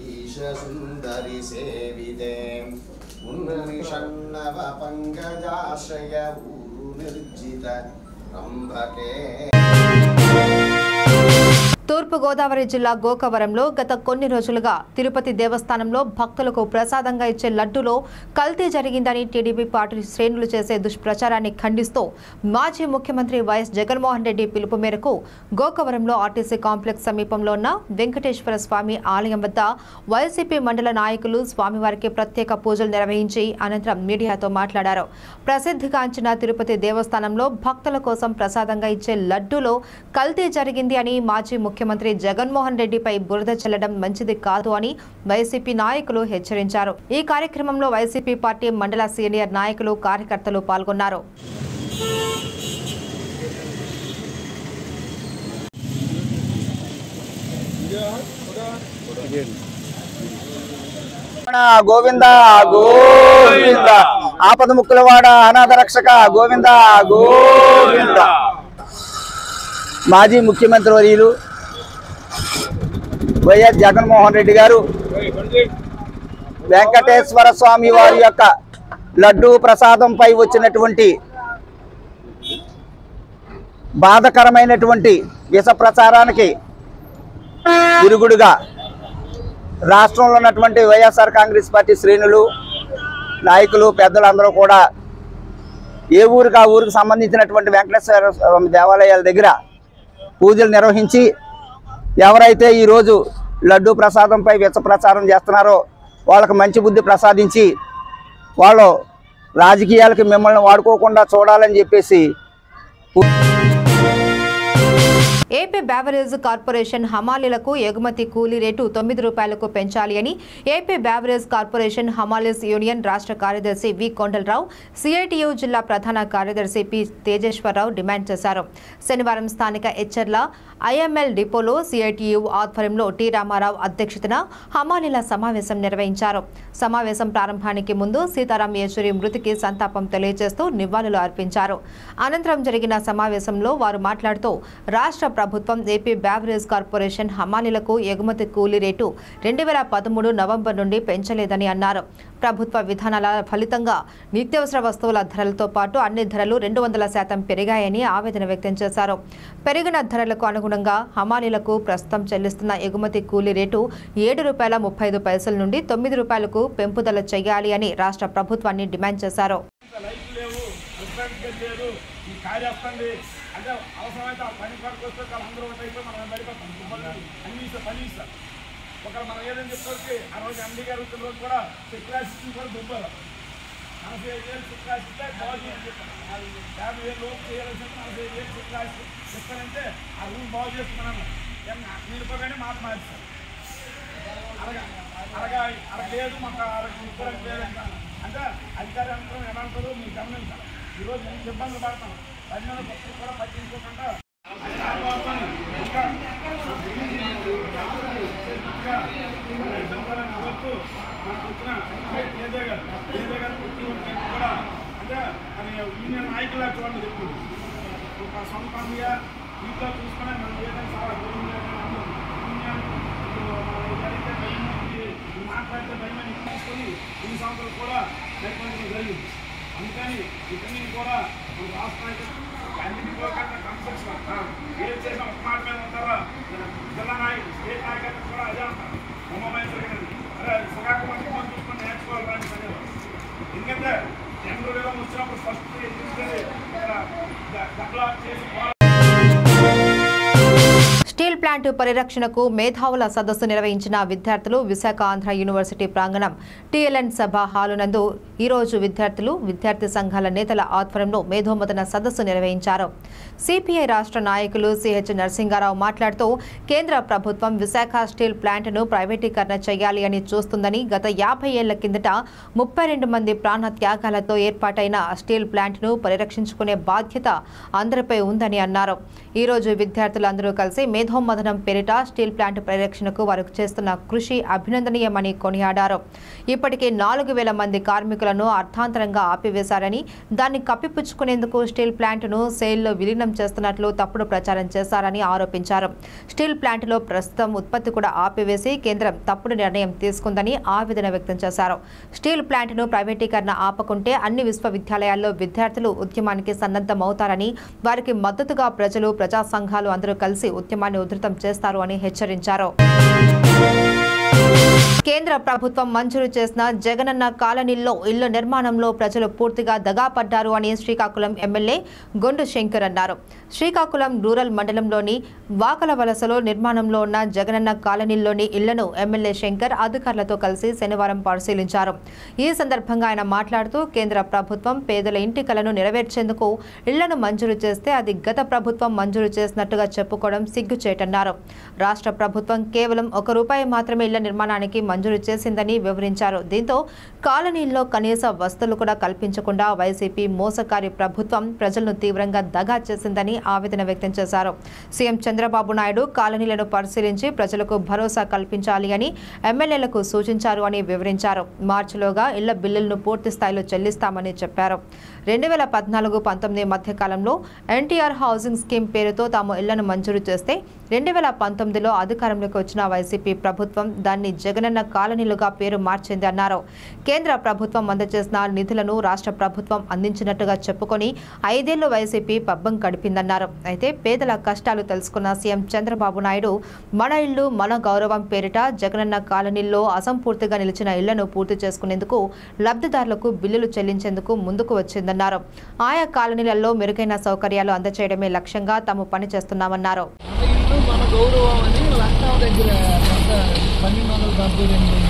ईश सुंदरी सेविते उन्निषण्णव पंकजाश्रय ऊरु निर्जित रंभके తూర్పుగోదావరి జిల్లా గోకవరంలో గత కొన్ని రోజులుగా తిరుపతి దేవస్థానంలో భక్తులకు ప్రసాదంగా ఇచ్చే లడ్డూలో కల్తీ జరిగిందని టీడీపీ పార్టీ శ్రేణులు చేసే దుష్ప్రచారాన్ని ఖండిస్తూ మాజీ ముఖ్యమంత్రి వైఎస్ జగన్మోహన్ రెడ్డి పిలుపు మేరకు గోకవరంలో ఆర్టీసీ కాంప్లెక్స్ సమీపంలో ఉన్న వెంకటేశ్వర స్వామి ఆలయం వద్ద వైసీపీ మండల నాయకులు స్వామివారికి ప్రత్యేక పూజలు నిర్వహించి అనంతరం మీడియాతో మాట్లాడారు. ప్రసిద్ధిగాంచిన తిరుపతి దేవస్థానంలో భక్తుల కోసం ప్రసాదంగా ఇచ్చే లడ్డూలో కల్తీ జరిగింది అని మాజీ ముఖ్యమంత్రి జగన్మోహన్ రెడ్డిపై బురద చల్లడం మంచిది కాదు అని వైసీపీ నాయకులు హెచ్చరించారు. ఈ కార్యక్రమంలో వైసీపీ పార్టీ మండల సీనియర్ నాయకులు కార్యకర్తలు పాల్గొన్నారు. గోవింద గోవింద ఆపద ముక్కులవాడ అనాథ రక్షక గోవింద గోవింద. మాజీ ముఖ్యమంత్రి వర్యులు వైఎస్ జగన్మోహన్ రెడ్డి గారు వెంకటేశ్వర స్వామి వారి యొక్క లడ్డూ ప్రసాదంపై వచ్చినటువంటి బాధకరమైనటువంటి విష ప్రచారానికి విరుగుడుగా రాష్ట్రంలో ఉన్నటువంటి వైఎస్ఆర్ కాంగ్రెస్ పార్టీ శ్రేణులు నాయకులు పెద్దలందరూ కూడా ఏ ఊరికి ఆ ఊరికి సంబంధించినటువంటి వెంకటేశ్వర స్వామి దేవాలయాల దగ్గర పూజలు నిర్వహించి ఎవరైతే ఈరోజు లడ్డూ ప్రసాదంపై విష ప్రచారం చేస్తున్నారో వాళ్ళకి మంచి బుద్ధి ప్రసాదించి వాళ్ళు రాజకీయాలకి మిమ్మల్ని వాడుకోకుండా చూడాలని చెప్పేసి ఏపీ బ్యావరేజ్ కార్పొరేషన్ హమాలీలకు ఎగుమతి కూలీ రేటు 9 రూపాయలకు పెంచాలి అని AP beverage corporation hamalis union రాష్ట్ర కార్యదర్శి వి కొండలరావు, సిఐటియు జిల్లా ప్రధాన కార్యదర్శి పి తేజేశ్వరరావు డిమాండ్ చేశారు. శనివారం స్థానిక ఎచ్చర్ల ఐఎంఎల్ డిపోలో సిఐటియు ఆధ్వర్యంలో టి రామారావు అధ్యక్షతన హమాలీల సమావేశం నిర్వహించారు. సమావేశం ప్రారంభానికి ముందు సీతారాం యేచూరి మృతికి సంతాపం తెలియజేస్తూ నివాళులు అర్పించారు. అనంతరం జరిగిన సమావేశంలో వారు మాట్లాడుతూ రాష్ట్ర ప్రభుత్వం ఏపీ బ్యావరేజ్ కార్పొరేషన్ హమాలీలకు ఎగుమతి కూలీ రేటు 2013 నవంబర్ నుండి పెంచలేదని అన్నారు. ప్రభుత్వ విధానాల ఫలితంగా నిత్యావసర వస్తువుల ధరలతో పాటు అన్ని ధరలు 200% పెరిగాయని ఆవేదన వ్యక్తం చేశారు. పెరిగిన ధరలకు అనుగుణంగా హమాలీలకు ప్రస్తుతం చెల్లిస్తున్న ఎగుమతి కూలీ రేటు ₹7.35 నుండి ₹9 పెంపుదల చేయాలి అని రాష్ట్ర ప్రభుత్వాన్ని డిమాండ్ చేశారు. అంటే అవసరమైతే ఆ పని పనికి వస్తే అందరూ అయిపోయి మనం పడిపోతాం పని ఒకవేళ మనం ఏదైనా చెప్పేసి ఆ రోజు ఎండీ గారు వచ్చిన రోజు కూడా చెక్రాసి కూడా దుబ్బారు 45,000 చెక్రాసిస్తే బాగు అని చెప్పారు. 50,000 లోపు చేయాల్సి 45,000 చెక్రాసి చెప్పారంటే ఆ రూమ్ బాగు చేసుకున్నాను నిలిపోగానే మాట మార్చారు. అరగలేదు మాకు అరగ లేదంట. అంటే అధికార యంత్రం ఎలా ఉంటుందో మీరు గమనించాలి. ఈరోజు ఎంత ఇబ్బందులు పడతాం. పన్నెండు భక్తులు కూడా పట్టించుకోకుండా మనకు వచ్చిన కూడా అంటే అది యూనియన్ నాయకులు చూడండి చెప్తుంది. ఒక సొంతంగా ఇంట్లో చూసుకునే మనం ఏదైనా యూనియన్ మాట్లాడితే భయమని తీసుకొని 2 సంవత్సరాలు కూడా నిర్వహించడం జరిగింది. అందుకని ఇవన్నీ కూడా మన రాష్ట్రానికి అన్నింటిలో కన్నా కన్స్ట్రక్షన్ ఏం చేసిన ఒక మాట మీద ఉంటారా జిల్లా నాయకులు స్టేట్ నాయకులు కూడా అదే అంటారు. అరే సగాకు చూసుకొని నేర్చుకోవాలి సరే. ఎందుకంటే జనరల్ విధంగా వచ్చినప్పుడు ఫస్ట్ ఇక్కడ డెవలప్ చేసి స్టీల్ ప్లాంట్ ప్లాంట్ పరిరక్షణకు మేధావుల సదస్సు నిర్వహించిన విద్యార్థులు విశాఖ ఆంధ్ర యూనివర్సిటీ ప్రాంగణం టీఎల్ఎన్ సభ హాలు నందు ఈరోజు విద్యార్థులు విద్యార్థి సంఘాల నేతల ఆధ్వర్యంలో మేధోమథన సదస్సు నిర్వహించారు. సిపిఐ రాష్ట్ర నాయకులు సిహెచ్ నరసింగారావు మాట్లాడుతూ కేంద్ర ప్రభుత్వం విశాఖ స్టీల్ ప్లాంట్ను ప్రైవేటీకరణ చేయాలి అని చూస్తుందని, గత 50 ఏళ్ల కిందట 32 మంది ప్రాణ త్యాగాలతో ఏర్పాటైన స్టీల్ ప్లాంట్ను పరిరక్షించుకునే బాధ్యత అందరిపై ఉందని అన్నారు. ఈ రోజు విద్యార్థులందరూ కలిసి మేధోమథనం పేరిట స్టీల్ ప్లాంట్ పరిరక్షణకు వారు చేస్తున్న కృషి అభినందనీయమని కొనియాడారు. ఇప్పటికే 4000 మంది కార్మికులను అర్థాంతరంగా ఆపివేశారని, దాన్ని కప్పిపుచ్చుకునేందుకు స్టీల్ ప్లాంట్ను సేల్లో విలీనం చేస్తున్నట్లు తప్పుడు ప్రచారం చేశారని ఆరోపించారు. స్టీల్ ప్లాంట్లో ప్రస్తుతం ఉత్పత్తి కూడా ఆపివేసి కేంద్రం తప్పుడు నిర్ణయం తీసుకుందని ఆవేదన వ్యక్తం చేశారు. స్టీల్ ప్లాంట్ను ప్రైవేటీకరణ ఆపకుంటే అన్ని విశ్వవిద్యాలయాల్లో విద్యార్థులు ఉద్యమానికి సన్నద్ధమవుతారని, వారికి మద్దతుగా ప్రజలు, ప్రజా సంఘాలు అందరూ కలిసి ఉద్యమాన్ని ఉధృతం చేస్తారు అని హెచ్చరించారు. కేంద్ర ప్రభుత్వం మంజూరు చేసిన జగనన్న కాలనీల్లో ఇళ్ల నిర్మాణంలో ప్రజలు పూర్తిగా దగాపడ్డారు అని శ్రీకాకుళం ఎమ్మెల్యే గొండు శంకర్ అన్నారు. శ్రీకాకుళం రూరల్ మండలంలోని వాకలవలసలో నిర్మాణంలో ఉన్న జగనన్న కాలనీల్లోని ఇళ్లను ఎమ్మెల్యే శంకర్ అధికారులతో కలిసి శనివారం పరిశీలించారు. ఈ సందర్భంగా ఆయన మాట్లాడుతూ కేంద్ర ప్రభుత్వం పేదల ఇంటి కలను నెరవేర్చేందుకు ఇళ్లను మంజూరు చేస్తే అది గత ప్రభుత్వం మంజూరు చేసినట్టుగా చెప్పుకోవడం సిగ్గుచేటన్నారు. రాష్ట్ర ప్రభుత్వం కేవలం ₹1 మాత్రమే ఇళ్ల నిర్మాణానికి మంజూరు చేసిందని వివరించారు. దీంతో కాలనీల్లో కనీస వసతులు కూడా కల్పించకుండా వైసీపీ మోసకారి ప్రభుత్వం ప్రజలను తీవ్రంగా దగా చేసిందని ఆవేదన వ్యక్తం చేశారు. సీఎం చంద్రబాబు నాయుడు కాలనీలను పరిశీలించి ప్రజలకు భరోసా కల్పించాలి అని ఎమ్మెల్యేలకు సూచించారు అని వివరించారు. మార్చిలోగా ఇళ్ల బిల్లులను పూర్తి స్థాయిలో చెల్లిస్తామని చెప్పారు. 2014-19 మధ్య కాలంలో ఎన్టీఆర్ హౌసింగ్ స్కీమ్ పేరుతో తాము ఇళ్లను మంజూరు చేస్తే 2019లో అధికారంలోకి వచ్చిన వైసీపీ ప్రభుత్వం దాన్ని జగనన్న కాలనీలుగా పేరు మార్చింది అన్నారు. కేంద్ర ప్రభుత్వం అందజేసిన నిధులను రాష్ట్ర ప్రభుత్వం అందించినట్టుగా చెప్పుకొని 5 ఏళ్లు వైసీపీ పబ్బం గడిపిందన్నారు. అయితే పేదల కష్టాలు తెలుసుకున్న సీఎం చంద్రబాబు నాయుడు మన ఇల్లు మన గౌరవం పేరిట జగనన్న కాలనీల్లో అసంపూర్తిగా నిలిచిన ఇళ్లను పూర్తి చేసుకునేందుకు లబ్ధిదారులకు బిల్లులు చెల్లించేందుకు ముందుకు వచ్చిందన్నారు. ఆయా కాలనీలలో మెరుగైన సౌకర్యాలు అందజేయడమే లక్ష్యంగా తాము పనిచేస్తున్నామన్నారు. మన గౌరవం అని లంకావ దగ్గర 1272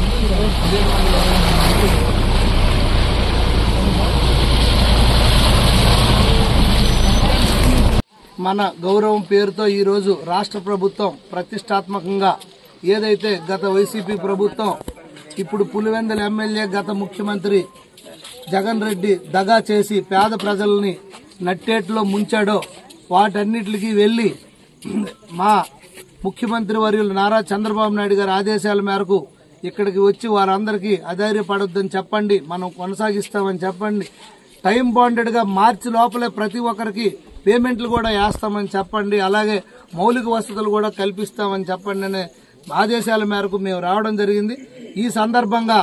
మన గౌరవం పేరుతో ఈరోజు రాష్ట్ర ప్రభుత్వం ప్రతిష్టాత్మకంగా ఏదైతే గత వైసీపీ ప్రభుత్వం, ఇప్పుడు పులివెందుల ఎమ్మెల్యే, గత ముఖ్యమంత్రి జగన్ రెడ్డి దగా చేసి పేద ప్రజల్ని నట్టేట్లో ముంచాడో వాటన్నిటికీ వెళ్లి మా ముఖ్యమంత్రి వర్యులు నారా చంద్రబాబు నాయుడు గారి ఆదేశాల మేరకు ఇక్కడికి వచ్చి వారందరికీ అధైర్యపడొద్దని చెప్పండి, మనం కొనసాగిస్తామని చెప్పండి, టైం బాండెడ్ గా మార్చి లోపలే ప్రతి ఒక్కరికి పేమెంట్లు కూడా వేస్తామని చెప్పండి, అలాగే మౌలిక వసతులు కూడా కల్పిస్తామని చెప్పండి అనే ఆదేశాల మేరకు మేము రావడం జరిగింది. ఈ సందర్భంగా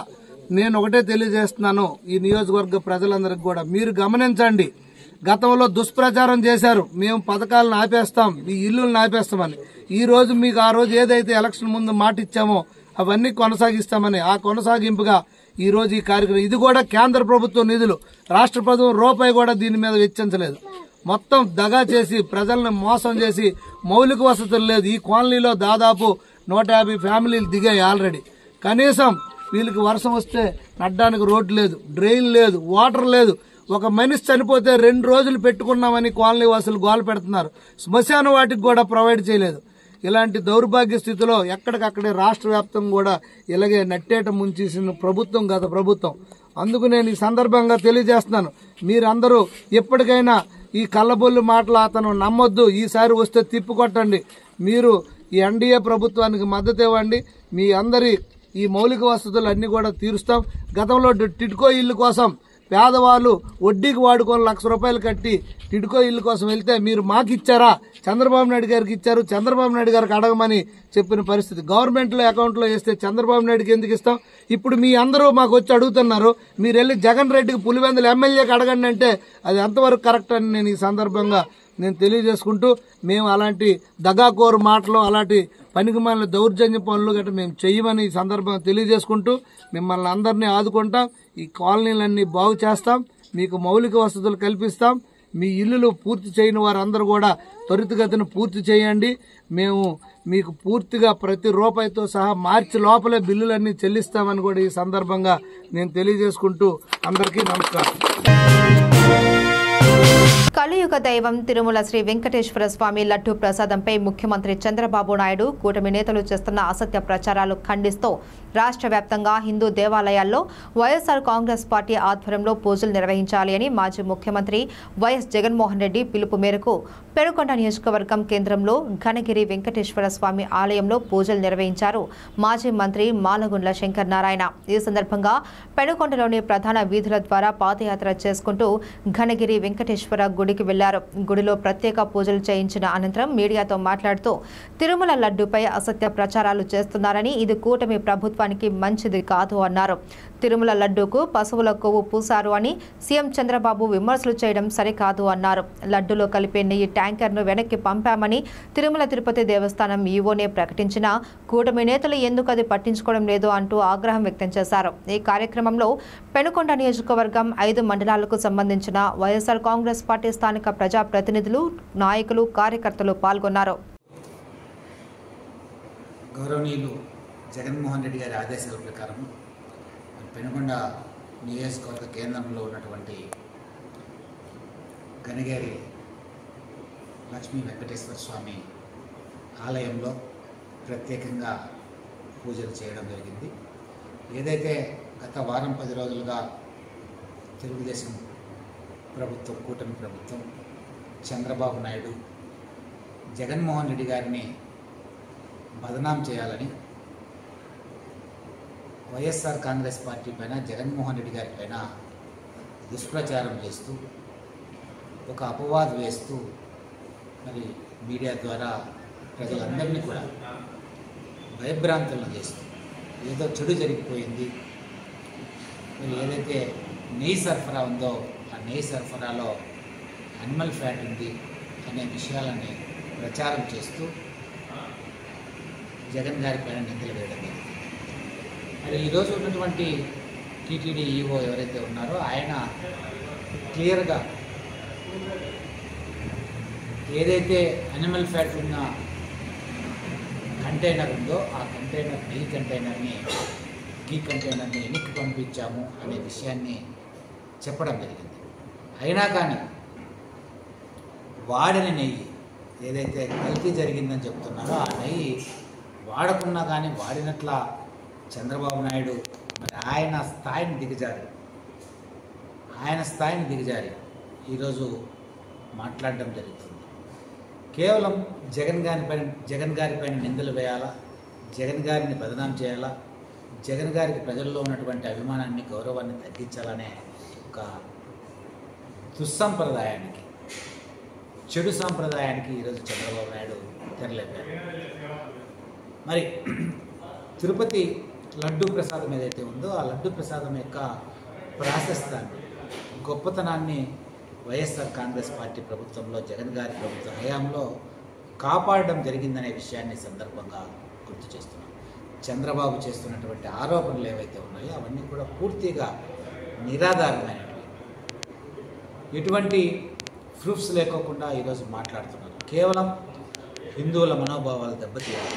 నేను ఒకటే తెలియజేస్తున్నాను ఈ నియోజకవర్గ ప్రజలందరికీ కూడా, మీరు గమనించండి, గతంలో దుష్ప్రచారం చేశారు, మేము పథకాలను ఆపేస్తాం, ఈ ఇల్లులను ఆపేస్తామని. ఈ రోజు మీకు ఆ రోజు ఏదైతే ఎలక్షన్ ముందు మాట ఇచ్చామో అవన్నీ కొనసాగిస్తామని, ఆ కొనసాగింపుగా ఈ రోజు ఈ కార్యక్రమం, ఇది కూడా కేంద్ర ప్రభుత్వ నిధులు, రాష్ట్ర ప్రభుత్వం రూపాయి కూడా దీని మీద వెచ్చించలేదు. మొత్తం దగా చేసి ప్రజలను మోసం చేసి మౌలిక వసతులు లేదు. ఈ కాలనీలో దాదాపు 150 ఫ్యామిలీలు దిగాయి ఆల్రెడీ. కనీసం వీళ్ళకి వర్షం వస్తే నడ్డానికి రోడ్డు లేదు, డ్రైన్ లేదు, వాటర్ లేదు. ఒక మనిషి చనిపోతే 2 రోజులు పెట్టుకున్నామని కాలనీ వాసులు గోల పెడుతున్నారు. శ్మశాన వాటికి కూడా ప్రొవైడ్ చేయలేదు. ఇలాంటి దౌర్భాగ్య స్థితిలో ఎక్కడికక్కడే రాష్ట్ర వ్యాప్తంగా కూడా ఇలాగే నట్టేట ముంచేసిన ప్రభుత్వం గత ప్రభుత్వం. అందుకు నేను ఈ సందర్భంగా తెలియజేస్తున్నాను, మీరందరూ ఎప్పటికైనా ఈ కళ్ళబొల్లి మాటలు అతను నమ్మొద్దు. ఈసారి వస్తే తిప్పికొట్టండి. మీరు ఈ ఎన్డీఏ ప్రభుత్వానికి మద్దతు ఇవ్వండి. మీ అందరి ఈ మౌలిక వసతులు అన్ని కూడా తీరుస్తాం. గతంలో టిడ్కో ఇల్లు కోసం పేదవాళ్ళు వడ్డీకి వాడుకొని ₹1,00,000 కట్టి టిడ్కో ఇల్లు కోసం వెళ్తే మీరు మాకు ఇచ్చారా? చంద్రబాబు నాయుడు గారికి ఇచ్చారు, చంద్రబాబు నాయుడు గారికి అడగమని చెప్పిన పరిస్థితి. గవర్నమెంట్ లో అకౌంట్ లో వేస్తే చంద్రబాబు నాయుడుకి ఎందుకు ఇస్తాం? ఇప్పుడు మీ అందరూ మాకు వచ్చి అడుగుతున్నారు, మీరు వెళ్ళి జగన్ రెడ్డికి పులివెందుల ఎమ్మెల్యేకి అడగండి అంటే అది ఎంతవరకు కరెక్ట్ అని నేను ఈ సందర్భంగా తెలియజేసుకుంటూ, మేము అలాంటి దగాకోరు మాటలు, అలాంటి పనికిమాలిన దౌర్జన్య పనులు గట్రా మేము చెయ్యమని ఈ సందర్భంగా తెలియజేసుకుంటూ, మిమ్మల్ని అందరినీ ఆదుకుంటాం, ఈ కాలనీలన్నీ బాగు చేస్తాం, మీకు మౌలిక వసతులు కల్పిస్తాం. మీ ఇల్లులు పూర్తి చేయని వారందరూ కూడా త్వరితగతిన పూర్తి చేయండి. మేము మీకు పూర్తిగా ప్రతి రూపాయితో సహా మార్చి లోపలే బిల్లులన్నీ చెల్లిస్తామని కూడా ఈ సందర్భంగా నేను తెలియజేసుకుంటూ అందరికీ నమస్కారం. కలియుగ దైవం తిరుమల శ్రీ వెంకటేశ్వర స్వామి లడ్డూ ప్రసాదంపై ముఖ్యమంత్రి చంద్రబాబు నాయుడు కూటమి నేతలు చేస్తున్న అసత్య ప్రచారాలు ఖండిస్తూ రాష్ట్ర వ్యాప్తంగా హిందూ దేవాలయాల్లో వైఎస్ఆర్ కాంగ్రెస్ పార్టీ ఆధ్వర్యంలో పూజలు నిర్వహించాలి అని మాజీ ముఖ్యమంత్రి వైఎస్ జగన్మోహన్ రెడ్డి పిలుపు మేరకు పెనుకొండ నియోజకవర్గం కేంద్రంలో ఘనగిరి వెంకటేశ్వర స్వామి ఆలయంలో పూజలు నిర్వహించారు మాజీ మంత్రి మాలగుండ్ల శంకర్ నారాయణ. ఈ సందర్భంగా పెనుకొండలోని ప్రధాన వీధుల ద్వారా పాదయాత్ర చేసుకుంటూ ఘనగిరి వెంకటేశ్వర గుడికి వెళ్లారు. గుడిలో ప్రత్యేక పూజలు చేయించిన అనంతరం మీడియాతో మాట్లాడుతూ తిరుమల లడ్డూపై అసత్య ప్రచారాలు చేస్తున్నారని, ఇది కూటమి ప్రభుత్వానికి మంచిది కాదు అన్నారు. తిరుమల లడ్డూకు పశువుల కొవ్వు పూశారు అని సీఎం చంద్రబాబు విమర్శలు చేయడం సరికాదు అన్నారు. లడ్డూలో కలిపే నెయ్యి ట్యాంకర్ను వెనక్కి పంపామని తిరుమల తిరుపతి దేవస్థానం ఈవోనే ప్రకటించినా కూటమి నేతలు ఎందుకు అది పట్టించుకోవడం లేదు అంటూ ఆగ్రహం వ్యక్తం చేశారు. ఈ కార్యక్రమంలో పెనుకొండ నియోజకవర్గం 5 మండలాలకు సంబంధించిన వైఎస్ఆర్ కాంగ్రెస్ పార్టీ స్థానిక ప్రజాప్రతినిధులు, నాయకులు, కార్యకర్తలు పాల్గొన్నారు. గౌరవనీయులు జగన్మోహన్ రెడ్డి గారి ఆదేశాల ప్రకారం పెనుకొండ నియోజకవర్గ కేంద్రంలో ఉన్నటువంటి ఘనగిరి లక్ష్మీ వెంకటేశ్వర స్వామి ఆలయంలో ప్రత్యేకంగా పూజలు చేయడం జరిగింది. ఏదైతే గత వారం 10 రోజులుగా తెలుగుదేశం ప్రభుత్వం, కూటమి ప్రభుత్వం, చంద్రబాబు నాయుడు జగన్మోహన్ రెడ్డి గారిని బదనాం చేయాలని వైఎస్ఆర్ కాంగ్రెస్ పార్టీ పైన, జగన్మోహన్ రెడ్డి గారి పైన దుష్ప్రచారం చేస్తూ, ఒక అపవాదు వేస్తూ, మరి మీడియా ద్వారా ప్రజలందరినీ కూడా భయభ్రాంతులను చేస్తూ ఏదో చెడు జరిగిపోయింది, మరి ఏదైతే నెయ్యి సరఫరా ఉందో ఆ నెయ్యి సరఫరాలో అనిమల్ ఫ్యాట్ ఉంది అనే విషయాలని ప్రచారం చేస్తూ జగన్ గారి పైన నిందలు వేయడం జరిగింది. మరి ఈరోజు ఉన్నటువంటి టీటీడీ ఈఓ ఎవరైతే ఉన్నారో ఆయన క్లియర్గా ఏదైతే అనిమల్ ఫ్యాట్ ఉన్న కంటైనర్ ఉందో ఆ కంటైనర్ నెయ్యి కంటైనర్ని, గీ కంటైనర్ని వెనక్కి పంపించాము అనే విషయాన్ని చెప్పడం జరిగింది. అయినా కానీ వాడిన నెయ్యి ఏదైతే కల్తీ జరిగిందని చెప్తున్నారో ఆ నెయ్యి వాడకున్నా కానీ వాడినట్ల చంద్రబాబు నాయుడు మరి ఆయన స్థాయిని దిగజారి ఈరోజు మాట్లాడడం జరుగుతుంది. కేవలం జగన్ గారి పైన నిందలు వేయాలా, జగన్ గారిని బదనాం చేయాలా, జగన్ గారికి ప్రజల్లో ఉన్నటువంటి అభిమానాన్ని, గౌరవాన్ని తగ్గించాలనే ఒక దుస్సంప్రదాయానికి, చెడు సాంప్రదాయానికి ఈరోజు చంద్రబాబు నాయుడు తెరలేపారు. మరి తిరుపతి లడ్డూ ప్రసాదం ఏదైతే ఉందో ఆ లడ్డూ ప్రసాదం యొక్క ప్రాశస్తాన్ని, గొప్పతనాన్ని వైఎస్ఆర్ కాంగ్రెస్ పార్టీ ప్రభుత్వంలో, జగన్ గారి ప్రభుత్వ హయాంలో కాపాడడం జరిగిందనే విషయాన్ని సందర్భంగా గుర్తు చేస్తున్నాం. చంద్రబాబు చేస్తున్నటువంటి ఆరోపణలు ఏవైతే ఉన్నాయో అవన్నీ కూడా పూర్తిగా నిరాధారమైనవి, ఎటువంటి ప్రూఫ్స్ లేకోకుండా ఈరోజు మాట్లాడుతున్నారు. కేవలం హిందువుల మనోభావాలు దెబ్బతీయాలి,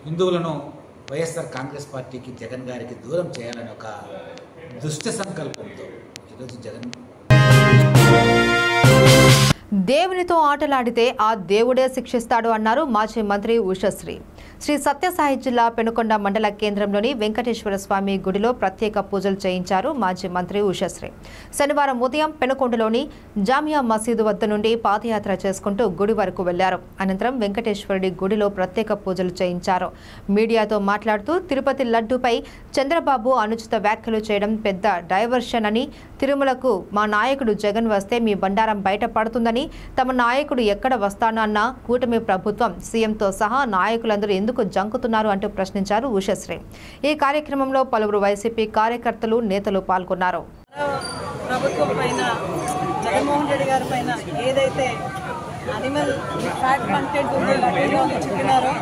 హిందువులను వైఎస్ఆర్ కాంగ్రెస్ పార్టీకి, జగన్ గారికి దూరం చేయాలని ఒక దుష్ట సంకల్పంతో ఈరోజు జగన్ దేవునితో ఆటలాడితే ఆ దేవుడే శిక్షిస్తాడు అన్నారు మాజీ మంత్రి ఉషశ్రీ. శ్రీ సత్యసాయి జిల్లా పెనుకొండ మండల కేంద్రంలోని వెంకటేశ్వర స్వామి గుడిలో ప్రత్యేక పూజలు చేయించారు మాజీ మంత్రి ఉషశ్రీ. శనివారం ఉదయం పెనుకొండలోని జామియా మసీదు వద్ద నుండి పాదయాత్ర చేసుకుంటూ గుడి వరకు వెళ్లారు. అనంతరం వెంకటేశ్వరుడి గుడిలో ప్రత్యేక పూజలు చేయించారు. మీడియాతో మాట్లాడుతూ తిరుపతి లడ్డూపై చంద్రబాబు అనుచిత వ్యాఖ్యలు చేయడం పెద్ద డైవర్షన్ అని, తిరుమలకు మా నాయకుడు జగన్ వస్తే మీ బండారం బయటపడుతుందని, తమ నాయకుడు ఎక్కడ వస్తానన్న కూటమి ప్రభుత్వం, సీఎంతో సహా నాయకులందరూ ఎందుకు జంకుతున్నారు అంటూ ప్రశ్నించారు ఉషశ్రీ. ఈ కార్యక్రమంలో పలువురు వైసీపీ కార్యకర్తలు, నేతలు పాల్గొన్నారు. ప్రభుత్వం పైన, జగన్మోహన్ రెడ్డి గారి పైన ఏదైతే అనిమల్ ఫ్యాట్ కంటెంట్ ఉందో లడ్డూలో చెప్పినారో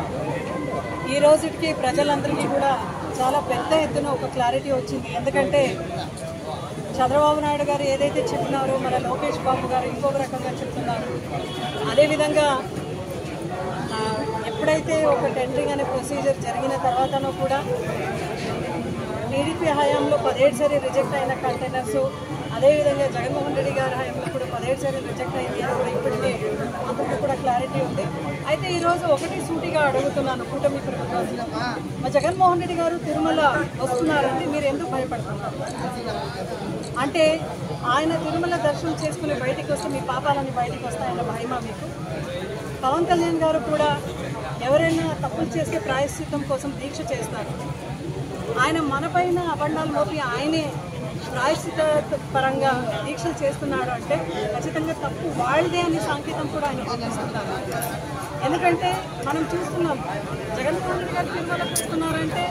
ఈ రోజుకి ప్రజలందరికీ కూడా చాలా పెద్ద ఎత్తున ఒక క్లారిటీ వచ్చింది. ఎందుకంటే చంద్రబాబు నాయుడు గారు ఏదైతే చెప్పినారో మన లోకేష్ బాబు గారు ఇంకొక రకంగా చెప్తున్నారు. అదేవిధంగా ఎప్పుడైతే ఒక టెండరింగ్ అనే ప్రొసీజర్ జరిగిన తర్వాతనో కూడా టీడీపీ హయాంలో 17 సారి రిజెక్ట్ అయిన కంటైనర్స్, అదేవిధంగా జగన్మోహన్ రెడ్డి గారి హయాంలో కూడా 17 సారి రిజెక్ట్ అయింది అని కూడా ఇప్పటికే అందరికీ కూడా క్లారిటీ ఉంది. అయితే ఈరోజు ఒకటి సూటిగా అడుగుతున్నాను కూటమి ప్రభుత్వంలో, మా జగన్మోహన్ రెడ్డి గారు తిరుమల వస్తున్నారంటే మీరు ఎందుకు భయపడుతున్నారు? అంటే ఆయన తిరుమల దర్శనం చేసుకుని బయటికి వస్తే మీ పాపాలన్నీ బయటికి వస్తాయన్న భయమా మీకు? పవన్ కళ్యాణ్ గారు కూడా ఎవరైనా తప్పులు చేస్తే ప్రాయశ్చిత్తం కోసం దీక్ష చేస్తారు. ఆయన మనపైన అబండాలు మోపి ఆయనే ప్రాయశ్చిత పరంగా దీక్షలు చేస్తున్నాడు అంటే ఖచ్చితంగా తప్పు వాళ్ళదే అనే సంకేతం కూడా ఆయన పంపిస్తున్నారు. ఎందుకంటే మనం చూస్తున్నాం జగన్మోహన్ రెడ్డి గారు తిరుమలకు వస్తున్నారంటే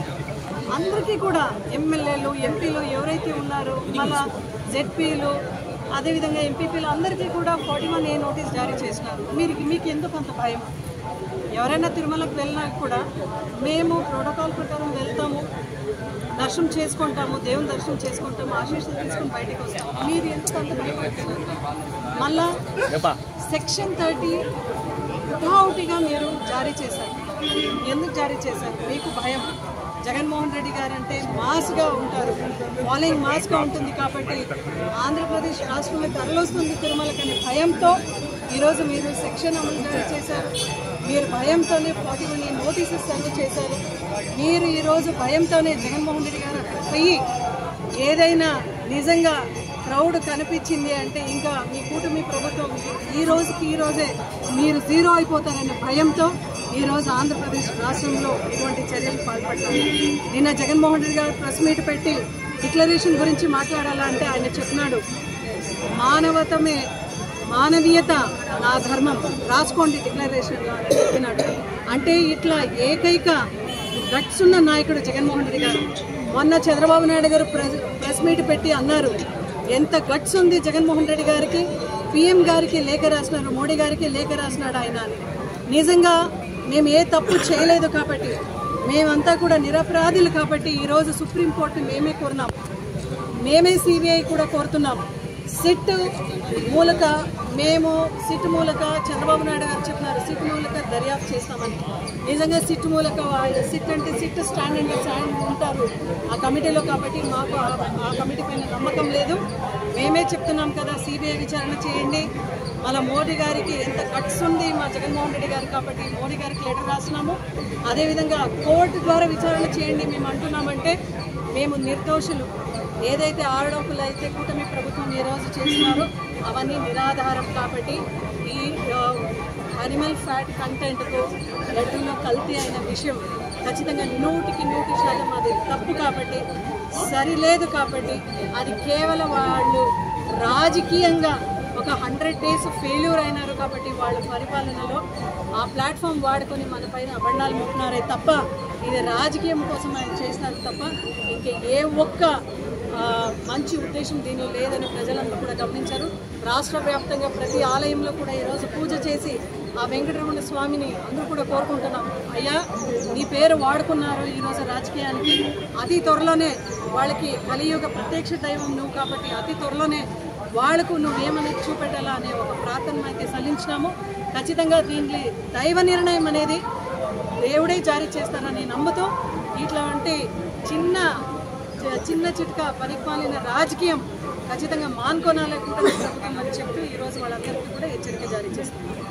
అందరికీ కూడా ఎమ్మెల్యేలు, ఎంపీలు ఎవరైతే ఉన్నారో మళ్ళా జెడ్పీలు, అదేవిధంగా ఎంపీపీలు అందరికీ కూడా 41A నోటీస్ జారీ చేసినారు. మీకు ఎందుకు అంత భయం? ఎవరైనా తిరుమలకు వెళ్ళినా కూడా మేము ప్రోటోకాల్ ప్రకారం వెళ్తాము, దర్శనం చేసుకుంటాము, దేవుని దర్శనం చేసుకుంటాము, ఆశీస్సులు తీసుకుని బయటకు వస్తాము. మీరు ఎందుకు అంత భయపడుతున్నారు? మళ్ళా సెక్షన్ 30 హుటాహుటిగా మీరు జారీ చేశారు. ఎందుకు జారీ చేశారు? మీకు భయం. జగన్మోహన్ రెడ్డి గారు అంటే మాస్గా ఉంటారు, ఫాలోయింగ్ మాస్గా ఉంటుంది కాబట్టి ఆంధ్రప్రదేశ్ రాష్ట్రంలో తరలిస్తుంది తిరుమలకనే భయంతో ఈరోజు మీరు సెక్షన్ అమలు జారీ చేశారు. మీరు భయంతోనే 41A నోటీసెస్ సర్వ్ చేశారు. మీరు ఈరోజు భయంతోనే జగన్మోహన్ రెడ్డి గారు అక్కడ పోయి ఏదైనా నిజంగా క్రౌడ్ కనిపించింది అంటే ఇంకా మీ కూటమి ప్రభుత్వం ఈ రోజే మీరు జీరో అయిపోతారనే భయంతో ఈరోజు ఆంధ్రప్రదేశ్ రాష్ట్రంలో ఇటువంటి చర్యలు పాల్పడ్డారు. నిన్న జగన్మోహన్ రెడ్డి గారు ప్రెస్ మీట్ పెట్టి డిక్లరేషన్ గురించి మాట్లాడాలంటే ఆయన చెప్పినాడు, మానవీయత నా ధర్మం, రాసుకోండి డిక్లరేషన్లో అని చెప్పినాడు. అంటే ఇట్లా ఏకైక గట్స్ ఉన్న నాయకుడు జగన్మోహన్ రెడ్డి గారు. మొన్న చంద్రబాబు నాయుడు గారు ప్రెస్ మీట్ పెట్టి అన్నారు, ఎంత గట్స్ ఉంది జగన్మోహన్ రెడ్డి గారికి, పీఎం గారికి లేఖ రాసినారు, మోడీ గారికి లేఖ రాసినాడు ఆయన అని. నిజంగా మేము ఏ తప్పు చేయలేదు కాబట్టి, మేమంతా కూడా నిరపరాధులు కాబట్టి ఈరోజు సుప్రీంకోర్టు మేమే కోరినాం, మేమే సిబిఐ కూడా కోరుతున్నాం. సిట్ మూలక చంద్రబాబు నాయుడు గారు చెప్పినారు సిట్ మూలక దర్యాప్తు చేస్తామని. నిజంగా సిట్ మూలక సిట్ అంటే సిట్ స్టాండ్ అండ్ స్టాండ్ ఉంటారు ఆ కమిటీలో కాబట్టి మాకు ఆ కమిటీ పైన నమ్మకం లేదు. మేమే చెప్తున్నాం కదా సిబిఐ విచారణ చేయండి. మళ్ళీ మోడీ గారికి ఎంత గట్స్ ఉంది మా జగన్మోహన్ రెడ్డి గారు కాబట్టి మోడీ గారికి లెటర్ రాసినాము. అదేవిధంగా కోర్టు ద్వారా విచారణ చేయండి మేము అంటున్నామంటే మేము నిర్దోషులు. ఏదైతే ఆరోపణలు అయితే కూటమి ప్రభుత్వం ఈరోజు చేస్తున్నారో అవన్నీ నిరాధారం కాబట్టి ఈ అనిమల్ ఫ్యాట్ కంటెంట్తో లడ్డూలో కల్తీ అయిన విషయం ఖచ్చితంగా 100% అది తప్పు కాబట్టి, సరిలేదు కాబట్టి అది కేవలం వాళ్ళు రాజకీయంగా ఒక 100 days ఫెయిల్యూర్ అయినారు కాబట్టి వాళ్ళ పరిపాలనలో ఆ ప్లాట్ఫామ్ వాడుకొని మన పైన అబండాలు ముట్టినారే తప్ప ఇది రాజకీయం కోసం ఆయన చేసినారు తప్ప ఇంకా ఏ ఒక్క మంచి ఉద్దేశం దీనిలో లేదని ప్రజలందరూ కూడా గమనించారు. రాష్ట్ర వ్యాప్తంగా ప్రతి ఆలయంలో కూడా ఈరోజు పూజ చేసి ఆ వెంకటరమణ స్వామిని అందరూ కూడా కోరుకుంటున్నాం, అయ్యా నీ పేరు వాడుకున్నారు ఈరోజు రాజకీయానికి, అతి త్వరలోనే వాళ్ళకి కలియుగ ప్రత్యక్ష దైవం నువ్వు కాబట్టి అతి త్వరలోనే వాళ్లకు నువ్వేమనేది చూపెట్టాలా అనే ఒక ప్రార్థన అయితే సల్లించినాము. ఖచ్చితంగా దీంట్లో దైవ నిర్ణయం అనేది దేవుడే జారీ చేస్తారని నమ్ముతూ ఇట్లాంటి చిన్న చిట్కా పరిపాలన రాజకీయం ఖచ్చితంగా మానుకోనాలే కూటమి ప్రభుత్వం అని చెప్తూ ఈరోజు వాళ్ళందరికీ కూడా హెచ్చరిక జారీ చేస్తున్నారు.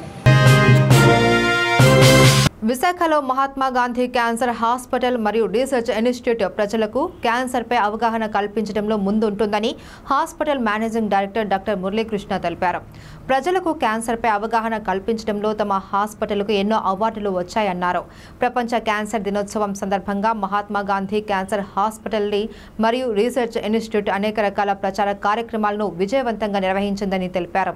విశాఖలో మహాత్మా గాంధీ క్యాన్సర్ హాస్పిటల్ మరియు రీసెర్చ్ ఇన్స్టిట్యూట్ ప్రజలకు క్యాన్సర్పై అవగాహన కల్పించడంలో ముందుంటుందని hospital managing director doctor Muralikrishna తెలిపారు. ప్రజలకు క్యాన్సర్పై అవగాహన కల్పించడంలో తమ హాస్పిటల్కు ఎన్నో అవార్డులు వచ్చాయన్నారు. ప్రపంచ క్యాన్సర్ దినోత్సవం సందర్భంగా మహాత్మా గాంధీ క్యాన్సర్ హాస్పిటల్ మరియు రీసెర్చ్ ఇన్స్టిట్యూట్ అనేక రకాల ప్రచార కార్యక్రమాలను విజయవంతంగా నిర్వహించిందని తెలిపారు.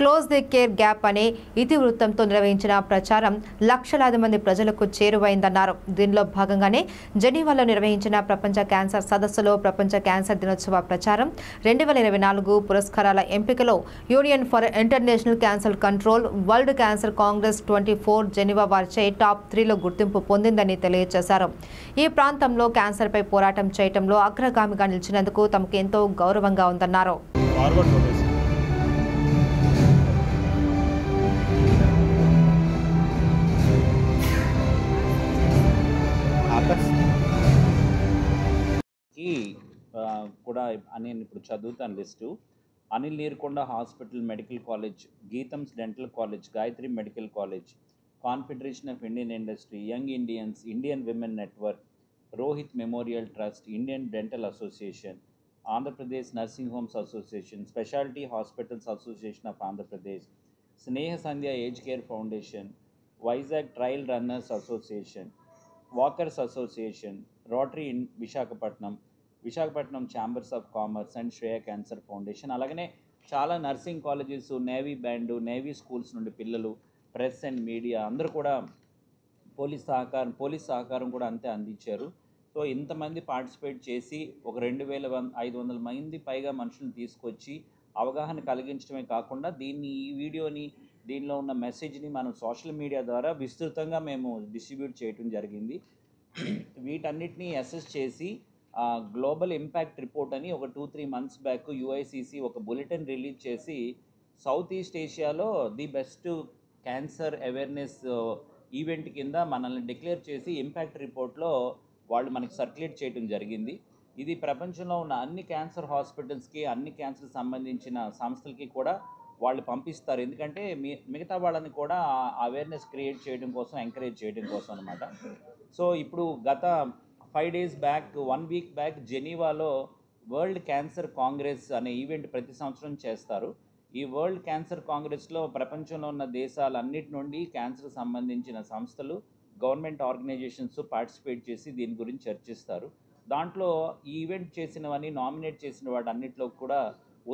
క్లోజ్ ది కేర్ గ్యాప్ అనే ఇతివృత్తంతో నిర్వహించిన ప్రచారం లక్షలాది మంది ప్రజలకు చేరువైందన్నారు. దీనిలో భాగంగానే జెనీవాలో నిర్వహించిన ప్రపంచ క్యాన్సర్ సదస్సులో ప్రపంచ క్యాన్సర్ దినోత్సవ ప్రచారం 2024 పురస్కారాల ఎంపికలో union for international cancer control, world cancer Congress 24 Geneva వారిచే టాప్ 3లో గుర్తింపు పొందిందని తెలియజేశారు. ఈ ప్రాంతంలో క్యాన్సర్పై పోరాటం చేయడంలో అగ్రగామిగా నిలిచినందుకు తమకు ఎంతో గౌరవంగా ఉందన్నారు. క్యాంపస్ కూడా నేను ఇప్పుడు చదువుతాను list. Anil Neerukonda hospital medical college, Gitam's dental college, Gayatri medical college, confederation of Indian industry, young Indians, Indian women network, Rohit memorial trust, Indian dental association, Andhra Pradesh nursing homes association, speciality hospitals association of Andhra Pradesh, Sneha Sandhya age care foundation, Vizag trail runners association, walkers association, rotary in Visakhapatnam chambers of commerce and Shreya cancer foundation, అలాగనే చాలా nursing colleges, navy band, navy schools నుండి పిల్లలు, press and media అందరూ కూడా police సహకారం కూడా అంతే అందించారు. సో ఇంతమంది పార్టిసిపేట్ చేసి ఒక 2500 మంది పైగా మనుషులను తీసుకొచ్చి అవగాహన కలిగించడమే కాకుండా ఈ వీడియోని, దీనిలో ఉన్న మెసేజ్ని మనం సోషల్ మీడియా ద్వారా విస్తృతంగా మేము డిస్ట్రిబ్యూట్ చేయడం జరిగింది. వీటన్నిటిని అసెస్ చేసి గ్లోబల్ ఇంపాక్ట్ రిపోర్ట్ అని ఒక 2-3 months బ్యాక్ యుఐసిసి ఒక బులెటిన్ రిలీజ్ చేసి సౌత్ ఈస్ట్ ఏషియాలో the best cancer awareness event కింద మనల్ని డిక్లేర్ చేసి ఇంపాక్ట్ రిపోర్ట్లో వాళ్ళు మనకి సర్క్యులేట్ చేయడం జరిగింది. ఇది ప్రపంచంలో ఉన్న అన్ని క్యాన్సర్ హాస్పిటల్స్కి, అన్ని క్యాన్సర్ సంబంధించిన సంస్థలకి కూడా వాళ్ళు పంపిస్తారు. ఎందుకంటే మిగతా వాళ్ళని కూడా అవేర్నెస్ క్రియేట్ చేయడం కోసం, ఎంకరేజ్ చేయడం కోసం అనమాట. సో ఇప్పుడు గత 5 days బ్యాక్, 1 week బ్యాక్ జెనీవాలో వరల్డ్ క్యాన్సర్ కాంగ్రెస్ అనే ఈవెంట్ ప్రతి సంవత్సరం చేస్తారు. ఈ వరల్డ్ క్యాన్సర్ కాంగ్రెస్లో ప్రపంచంలో ఉన్న దేశాలన్నిటి నుండి క్యాన్సర్ సంబంధించిన సంస్థలు, గవర్నమెంట్ ఆర్గనైజేషన్స్ పార్టిసిపేట్ చేసి దీని గురించి చర్చిస్తారు. దాంట్లో ఈ ఈవెంట్ చేసినవన్నీ, నామినేట్ చేసిన వాటన్నిటిలో కూడా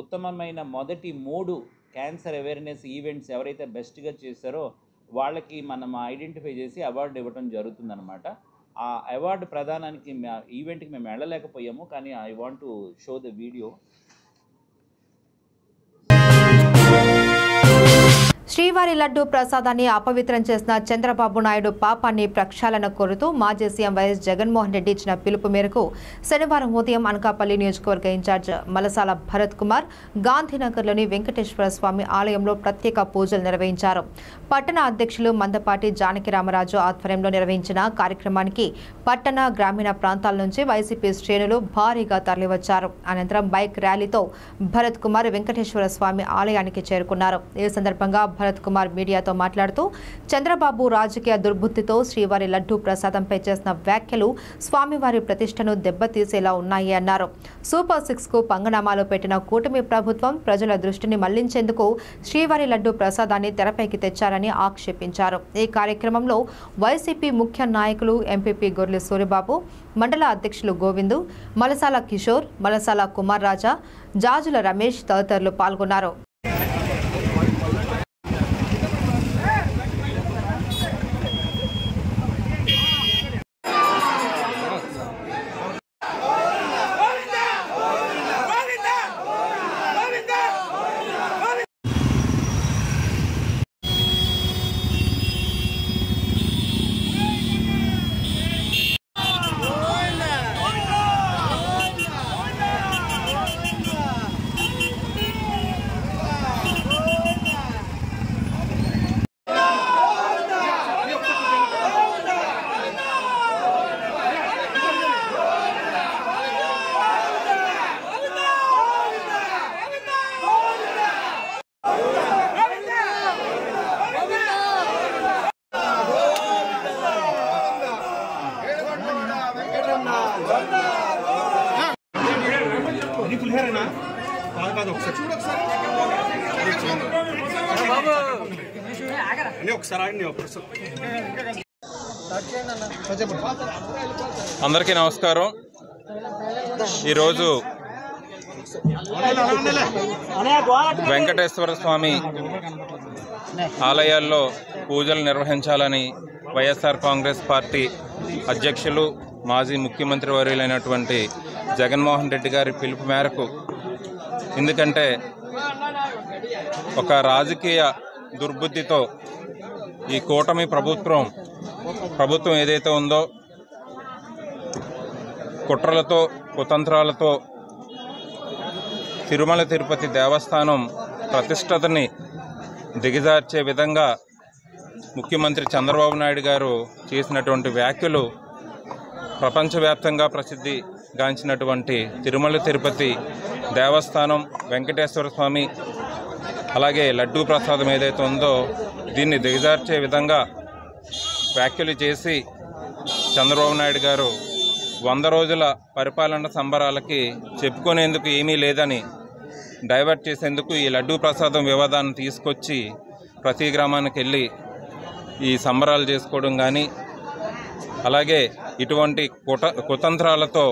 ఉత్తమమైన మొదటి 3 క్యాన్సర్ అవేర్నెస్ ఈవెంట్స్ ఎవరైతే బెస్ట్గా చేశారో వాళ్ళకి మనం ఐడెంటిఫై చేసి అవార్డు ఇవ్వడం జరుగుతుందన్నమాట. ఆ అవార్డు ప్రదానానికి ఈవెంట్కి మేము వెళ్ళలేకపోయాము, కానీ I want to show the video. శ్రీవారి లడ్డూ ప్రసాదాన్ని అపవిత్రం చేసిన చంద్రబాబు నాయుడు పాపాన్ని ప్రక్షాళన కోరుతూ మాజీ సీఎం వైఎస్ జగన్మోహన్ రెడ్డి ఇచ్చిన పిలుపు మేరకు శనివారం ఉదయం అనకాపల్లి నియోజకవర్గ ఇన్ఛార్జ్ మలసాల భరత్ కుమార్ గాంధీనగర్లోని వెంకటేశ్వర స్వామి ఆలయంలో ప్రత్యేక పూజలు నిర్వహించారు. పట్టణ అధ్యక్షులు మందపాటి జానకిరామరాజు ఆధ్వర్యంలో నిర్వహించిన కార్యక్రమానికి పట్టణ, గ్రామీణ ప్రాంతాల నుంచి వైసీపీ శ్రేణులు భారీగా తరలివచ్చారు. అనంతరం బైక్ ర్యాలీతో భరత్ కుమార్ వెంకటేశ్వర స్వామి ఆలయానికి చేరుకున్నారు. ఈ సందర్భంగా భరత్ కుమార్ మీడియాతో మాట్లాడుతూ చంద్రబాబు రాజకీయ దుర్బుద్ధితో శ్రీవారి లడ్డూ ప్రసాదంపై చేసిన వ్యాఖ్యలు స్వామివారి ప్రతిష్టను దెబ్బతీసేలా ఉన్నాయి అన్నారు. సూపర్ 6 కు పంగనామాలు పెట్టిన కూటమి ప్రభుత్వం ప్రజల దృష్టిని మళ్లించేందుకు శ్రీవారి లడ్డూ ప్రసాదాన్ని తెరపైకి తెచ్చారని ఆక్షేపించారు. ఈ కార్యక్రమంలో వైసీపీ ముఖ్య నాయకులు ఎంపీపీ గొర్రె సూరిబాబు, మండల అధ్యక్షులు గోవిందు, మలసాల కిషోర్, మలసాల కుమార్ రాజా, జాజుల రమేష్ తదితరులు పాల్గొన్నారు. అందరికీ నమస్కారం. ఈరోజు వెంకటేశ్వర స్వామి ఆలయాల్లో పూజలు నిర్వహించాలని వైఎస్ఆర్ కాంగ్రెస్ పార్టీ అధ్యక్షులు, మాజీ ముఖ్యమంత్రి వర్యులైనటువంటి జగన్మోహన్ రెడ్డి గారి పిలుపు మేరకు, ఎందుకంటే ఒక రాజకీయ దుర్బుద్ధితో ఈ కూటమి ప్రభుత్వం ఏదైతే ఉందో కుట్రలతో, కుతంత్రాలతో తిరుమల తిరుపతి దేవస్థానం ప్రతిష్టతని దిగజార్చే విధంగా ముఖ్యమంత్రి చంద్రబాబు నాయుడు గారు చేసినటువంటి వ్యాఖ్యలు ప్రపంచవ్యాప్తంగా ప్రసిద్ధిగాంచినటువంటి తిరుమల తిరుపతి దేవస్థానం వెంకటేశ్వర స్వామి అలాగే లడ్డూ ప్రసాదం ఏదైతే ఉందో దీన్ని దిగజార్చే విధంగా వ్యాఖ్యలు చేసి చంద్రబాబు నాయుడు గారు 100 రోజుల పరిపాలన సంబరాలకి చెప్పుకునేందుకు ఏమీ లేదని డైవర్ట్ చేసేందుకు ఈ లడ్డూ ప్రసాదం వివాదాన్ని తీసుకొచ్చి ప్రతి గ్రామానికి వెళ్ళి ఈ సంబరాలు చేసుకోవడం కానీ అలాగే ఇటువంటి కుతంత్రాలతో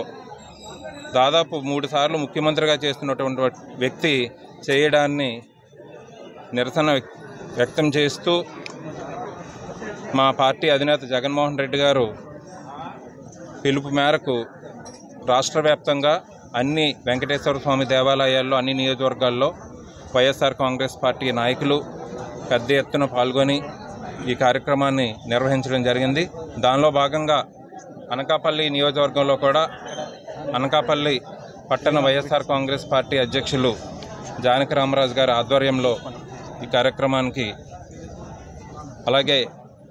దాదాపు 3 సార్లు ముఖ్యమంత్రిగా చేస్తున్నటువంటి వ్యక్తి చేయడాన్ని నిరసన వ్యక్తం చేస్తూ మా పార్టీ అధినేత జగన్మోహన్ రెడ్డి గారు పిలుపు మేరకు రాష్ట్ర వ్యాప్తంగా అన్ని వెంకటేశ్వర స్వామి దేవాలయాల్లో అన్ని నియోజకవర్గాల్లో వైఎస్ఆర్ కాంగ్రెస్ పార్టీ నాయకులు పెద్ద ఎత్తున పాల్గొని ఈ కార్యక్రమాన్ని నిర్వహించడం జరిగింది. దానిలో భాగంగా అనకాపల్లి నియోజకవర్గంలో కూడా అనకాపల్లి పట్టణ వైఎస్ఆర్ కాంగ్రెస్ పార్టీ అధ్యక్షులు జానకి రామరాజు గారి ఆధ్వర్యంలో ఈ కార్యక్రమానికి అలాగే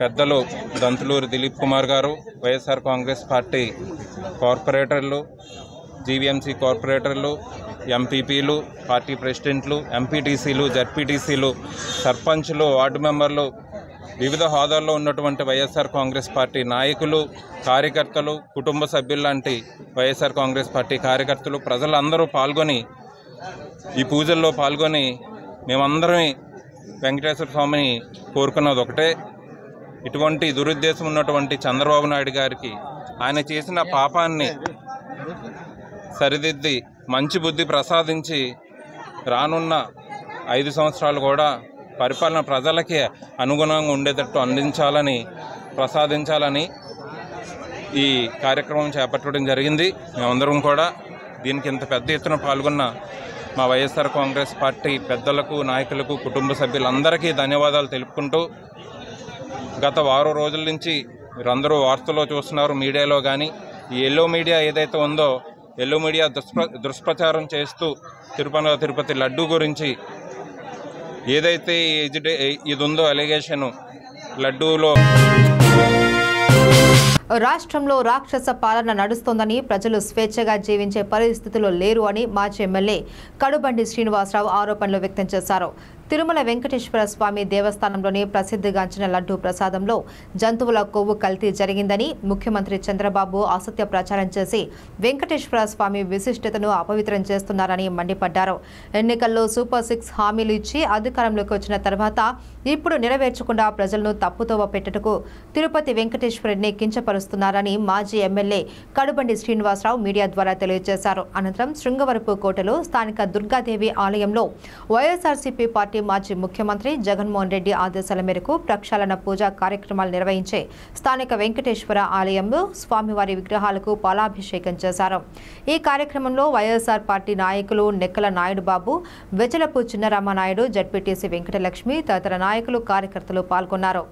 పెద్దలు దంతులూరి దిలీప్ కుమార్ గారు వైఎస్ఆర్ కాంగ్రెస్ పార్టీ కార్పొరేటర్లు జీవీఎంసీ కార్పొరేటర్లు ఎంపీపీలు పార్టీ ప్రెసిడెంట్లు ఎంపీటీసీలు జడ్పీటీసీలు సర్పంచ్లు వార్డు మెంబర్లు వివిధ హోదాల్లో ఉన్నటువంటి వైఎస్ఆర్ కాంగ్రెస్ పార్టీ నాయకులు కార్యకర్తలు కుటుంబ సభ్యుల్లాంటి వైఎస్ఆర్ కాంగ్రెస్ పార్టీ కార్యకర్తలు ప్రజలందరూ పాల్గొని ఈ పూజల్లో పాల్గొని మేమందరం వెంకటేశ్వర స్వామిని కోరుకున్నది ఒకటే, ఇటువంటి దురుద్దేశం ఉన్నటువంటి చంద్రబాబు నాయుడు గారికి ఆయన చేసిన పాపాన్ని సరిదిద్ది మంచి బుద్ధి ప్రసాదించి రానున్న 5 సంవత్సరాలు కూడా పరిపాలన ప్రజలకి అనుగుణంగా ఉండేటట్టు అందించాలని ప్రసాదించాలని ఈ కార్యక్రమం చేపట్టడం జరిగింది. మేమందరం కూడా దీనికి ఇంత పెద్ద ఎత్తున పాల్గొన్న మా వైఎస్ఆర్ కాంగ్రెస్ పార్టీ పెద్దలకు నాయకులకు కుటుంబ సభ్యులందరికీ ధన్యవాదాలు తెలుపుకుంటూ గత వారం రోజుల నుంచి మీరందరూ వార్తల్లో చూస్తున్నారు, మీడియాలో కానీ ఈ ఎల్లో మీడియా ఏదైతే ఉందో ఎల్లో మీడియా దుష్ప్రచారం చేస్తూ తిరుపతి లడ్డూ గురించి ఏదైతే ఇది ఉందో అలిగేషన్ లడ్డూలో రాష్ట్రంలో రాక్షస పాలన నడుస్తోందని ప్రజలు స్వేచ్ఛగా జీవించే పరిస్థితుల్లో లేరు అని మాజీ ఎమ్మెల్యే కడుబండి శ్రీనివాసరావు ఆరోపణలు వ్యక్తం చేశారు. తిరుమల వెంకటేశ్వర స్వామి దేవస్థానంలోని ప్రసిద్ధిగాంచిన లడ్డూ ప్రసాదంలో జంతువుల కొవ్వు కల్తీ జరిగిందని ముఖ్యమంత్రి చంద్రబాబు అసత్య ప్రచారం చేసి వెంకటేశ్వర స్వామి విశిష్టతను అపవిత్రం చేస్తున్నారని మండిపడ్డారు. ఎన్నికల్లో సూపర్ 6 హామీలు ఇచ్చి అధికారంలోకి వచ్చిన తర్వాత ఇప్పుడు నెరవేర్చకుండా ప్రజలను తప్పుతోవ పెట్టుటకు తిరుపతి వెంకటేశ్వరుడిని కించపరుస్తున్నారని మాజీ ఎమ్మెల్యే కడుబండి శ్రీనివాసరావు మీడియా ద్వారా తెలియజేశారు. అనంతరం శృంగవరపు కోటలో స్థానిక దుర్గాదేవి ఆలయంలో వైఎస్ఆర్సీపీ పార్టీ మాజీ ముఖ్యమంత్రి జగన్మోహన్ రెడ్డి ఆదేశాల మేరకు ప్రక్షాళన పూజా కార్యక్రమాలు నిర్వహించే స్థానిక వెంకటేశ్వర ఆలయంలో స్వామివారి విగ్రహాలకు పాలాభిషేకం చేశారు. ఈ కార్యక్రమంలో వైఎస్ఆర్ పార్టీ నాయకులు నెక్కల నాయుడు బాబు, వెచలపు చిన్నరామనాయుడు, జడ్పీటీసీ వెంకటలక్ష్మి తదితర నాయకులు కార్యకర్తలు పాల్గొన్నారు.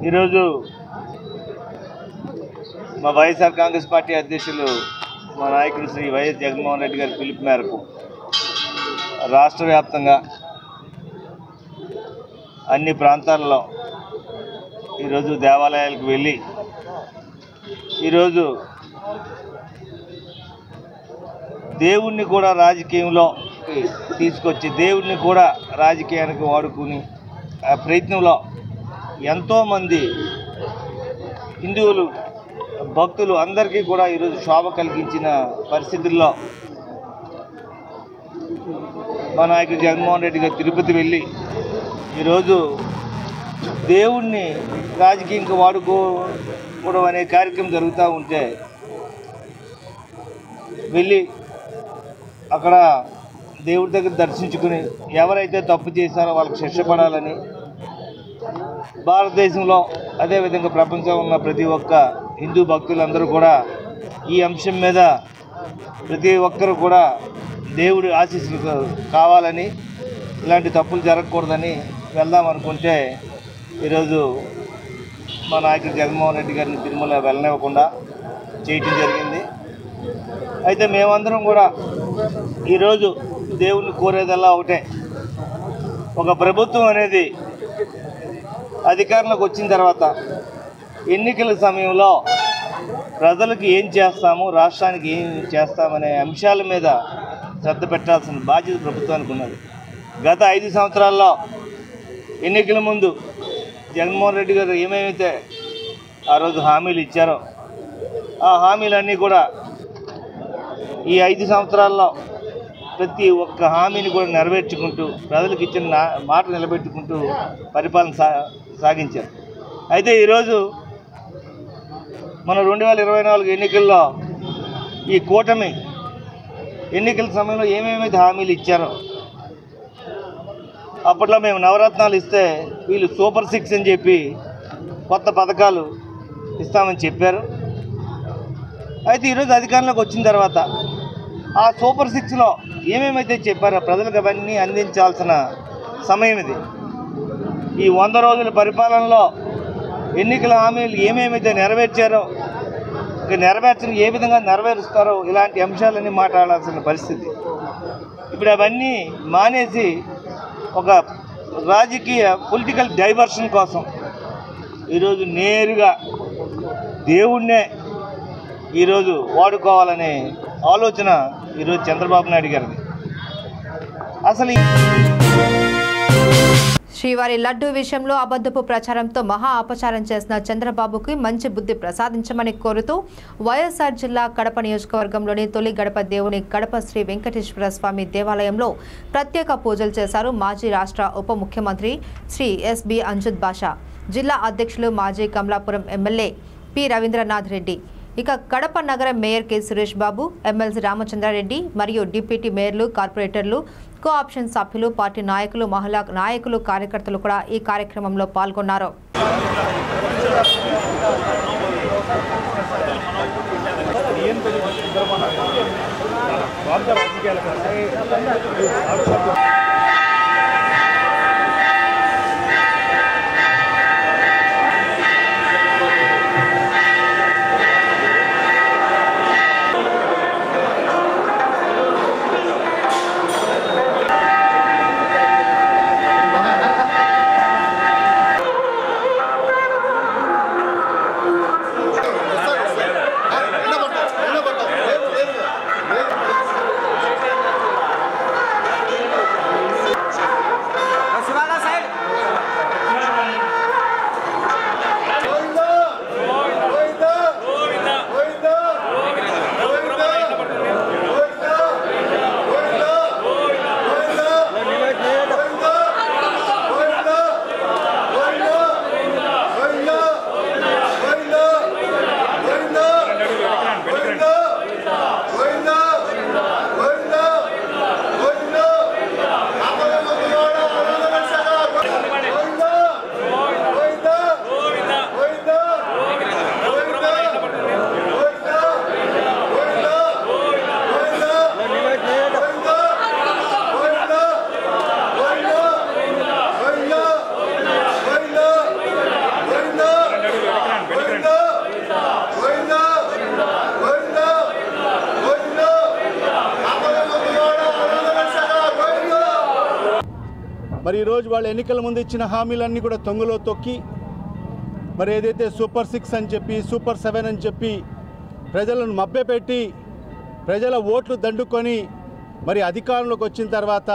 ఈరోజు మా వైఎస్ఆర్ కాంగ్రెస్ పార్టీ అధ్యక్షులు మా నాయకుడు శ్రీ వైఎస్ జగన్మోహన్ రెడ్డి గారి పిలుపు మేరకు రాష్ట్ర వ్యాప్తంగా అన్ని ప్రాంతాల్లో ఈరోజు దేవాలయాలకు వెళ్ళి ఈరోజు దేవుణ్ణి కూడా రాజకీయంలో తీసుకొచ్చి దేవుణ్ణి కూడా రాజకీయానికి వాడుకుని ఆ ప్రయత్నంలో ఎంతోమంది హిందువులు భక్తులు అందరికీ కూడా ఈరోజు శోభ కలిగించిన పరిస్థితుల్లో మా నాయకుడు జగన్మోహన్ రెడ్డి గారు తిరుపతి వెళ్ళి ఈరోజు దేవుణ్ణి రాజకీయంగా వాడుకోవడం అనే కార్యక్రమం జరుగుతూ ఉంటే వెళ్ళి అక్కడ దేవుడి దగ్గర దర్శించుకుని ఎవరైతే తప్పు చేశారో వాళ్ళకి శిక్ష పడాలని భారతదేశంలో అదేవిధంగా ప్రపంచంలో ఉన్న ప్రతి ఒక్క హిందూ భక్తులందరూ కూడా ఈ అంశం మీద ప్రతి ఒక్కరు కూడా దేవుడి ఆశీస్సులు కావాలని ఇలాంటి తప్పులు జరగకూడదని వెళ్దాం అనుకుంటే ఈరోజు మా నాయకుడు జగన్మోహన్ రెడ్డి గారిని తిరుమల వెళ్ళనివ్వకుండా చేయటం జరిగింది. అయితే మేమందరం కూడా ఈరోజు దేవుణ్ణి కోరేదల్లా ఒకటే, ఒక ప్రభుత్వం అనేది అధికారంలోకి వచ్చిన తర్వాత ఎన్నికల సమయంలో ప్రజలకు ఏం చేస్తాము, రాష్ట్రానికి ఏం చేస్తామనే అంశాల మీద శ్రద్ధ పెట్టాల్సిన బాధ్యత ప్రభుత్వానికి ఉన్నది. గత 5 సంవత్సరాల్లో ఎన్నికల ముందు జగన్మోహన్ రెడ్డి గారు ఏమేమైతే ఆ రోజు హామీలు ఇచ్చారో ఆ హామీలన్నీ కూడా ఈ 5 సంవత్సరాల్లో ప్రతి ఒక్క హామీని కూడా నెరవేర్చుకుంటూ ప్రజలకు ఇచ్చిన మాట నిలబెట్టుకుంటూ పరిపాలన సాగించారు. అయితే ఈరోజు మన 2024 ఎన్నికల్లో ఈ కూటమి ఎన్నికల సమయంలో ఏమేమైతే హామీలు ఇచ్చారో, అప్పట్లో మేము నవరత్నాలు ఇస్తే వీళ్ళు సూపర్ 6 అని చెప్పి కొత్త పథకాలు ఇస్తామని చెప్పారు. అయితే ఈరోజు అధికారంలోకి వచ్చిన తర్వాత ఆ సూపర్ 6లో ఏమేమైతే చెప్పారో ప్రజలకు అవన్నీ అందించాల్సిన సమయం ఇది. ఈ 100 రోజుల పరిపాలనలో ఎన్నికల హామీలు ఏమేమైతే నెరవేర్చారో, ఇక నెరవేర్చని ఏ విధంగా నెరవేరుస్తారో ఇలాంటి అంశాలన్నీ మాట్లాడాల్సిన పరిస్థితి. ఇప్పుడు అవన్నీ మానేసి ఒక రాజకీయ పొలిటికల్ డైవర్షన్ కోసం ఈరోజు నేరుగా దేవుణ్ణే ఈరోజు వాడుకోవాలనే ఆలోచన ఈరోజు చంద్రబాబు నాయుడు గారిది. అసలు శ్రీవారి లడ్డూ విషయంలో అబద్ధపు ప్రచారంతో మహా అపచారం చేసిన చంద్రబాబుకి మంచి బుద్ధి ప్రసాదించమని కోరుతూ వైఎస్ఆర్ జిల్లా కడప నియోజకవర్గంలోని తొలి గడప దేవుని కడప శ్రీ వెంకటేశ్వర స్వామి దేవాలయంలో ప్రత్యేక పూజలు చేశారు మాజీ రాష్ట్ర ఉప ముఖ్యమంత్రి శ్రీ ఎస్బి అంజద్ బాషా, జిల్లా అధ్యక్షులు మాజీ కమలాపురం ఎమ్మెల్యే పి రవీంద్రనాథ్ రెడ్డి, ఇక కడప నగర mayor K Suresh Babu, MLC Ramachandra Reddy మరియు డిప్యూటీ మేయర్లు, కార్పొరేటర్లు, కోఆప్షన్ సభ్యులు, పార్టీ నాయకులు, మహిళా నాయకులు, కార్యకర్తలు కూడా ఈ కార్యక్రమంలో పాల్గొన్నారు. మరి ఈరోజు వాళ్ళు ఎన్నికల ముందు ఇచ్చిన హామీలన్నీ కూడా తొంగలో తొక్కి మరి ఏదైతే సూపర్ 6 అని చెప్పి సూపర్ 7 అని చెప్పి ప్రజలను మభ్యపెట్టి ప్రజల ఓట్లు దండుకొని మరి అధికారంలోకి వచ్చిన తర్వాత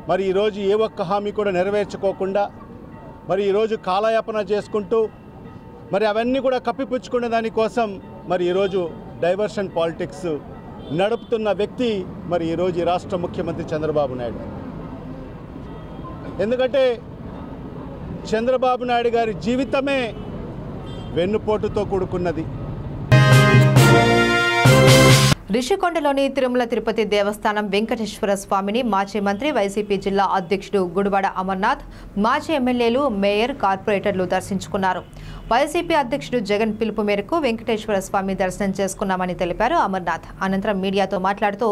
మరి ఈరోజు ఏ ఒక్క హామీ కూడా నెరవేర్చుకోకుండా మరి ఈరోజు కాలయాపన చేసుకుంటూ మరి అవన్నీ కూడా కప్పిపుచ్చుకునే దానికోసం మరి ఈరోజు డైవర్షన్ పాలిటిక్స్ నడుపుతున్న వ్యక్తి మరి ఈరోజు ఈ రాష్ట్ర ముఖ్యమంత్రి చంద్రబాబు నాయుడు. ఎందుకంటే చంద్రబాబు నాయుడు గారి జీవితమే వెన్నుపోటుతో కూడుకున్నది. రిషికొండలోని తిరుమల తిరుపతి దేవస్థానం వెంకటేశ్వర స్వామిని మాజీ మంత్రి, వైసీపీ జిల్లా అధ్యక్షుడు గుడివాడ అమర్నాథ్, మాజీ ఎమ్మెల్యేలు, మేయర్, కార్పొరేటర్లు దర్శించుకున్నారు. వైసీపీ అధ్యక్షుడు జగన్ పిలుపు మేరకు వెంకటేశ్వర స్వామి దర్శనం చేసుకున్నామని తెలిపారు అమర్నాథ్. అనంతరం మీడియాతో మాట్లాడుతూ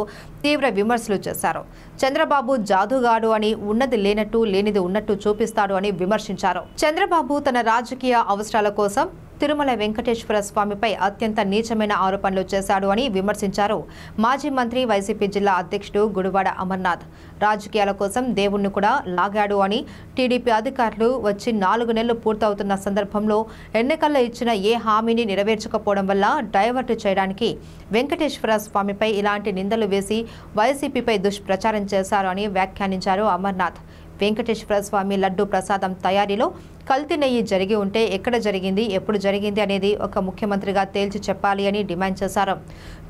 తీవ్ర విమర్శలు చేశారు. చంద్రబాబు జాదుగాడు అని, ఉన్నది లేనట్టు లేనిది ఉన్నట్టు చూపిస్తాడు అని విమర్శించారు. చంద్రబాబు తన రాజకీయ అవసరాల కోసం తిరుమల వెంకటేశ్వర స్వామిపై అత్యంత నీచమైన ఆరోపణలు చేశాడు అని విమర్శించారు మాజీ మంత్రి వైసీపీ జిల్లా అధ్యక్షుడు గుడివాడ అమర్నాథ్. రాజకీయాల కోసం దేవుణ్ణి కూడా లాగాడు అని టీడీపీ అధికారులు వచ్చి 4 నెలలు పూర్తవుతున్న సందర్భంలో ఎన్నికల్లో ఇచ్చిన ఏ హామీని నెరవేర్చకపోవడం వల్ల డైవర్ట్ చేయడానికి వెంకటేశ్వర స్వామిపై ఇలాంటి నిందలు వేసి వైసీపీపై దుష్ప్రచారం చేశారు అని వ్యాఖ్యానించారు అమర్నాథ్. వెంకటేశ్వర స్వామి లడ్డూ ప్రసాదం తయారీలో కల్తీ నెయ్యి జరిగి ఉంటే ఎక్కడ జరిగింది, ఎప్పుడు జరిగింది అనేది ఒక ముఖ్యమంత్రిగా తేల్చి చెప్పాలి అని డిమాండ్ చేశారు.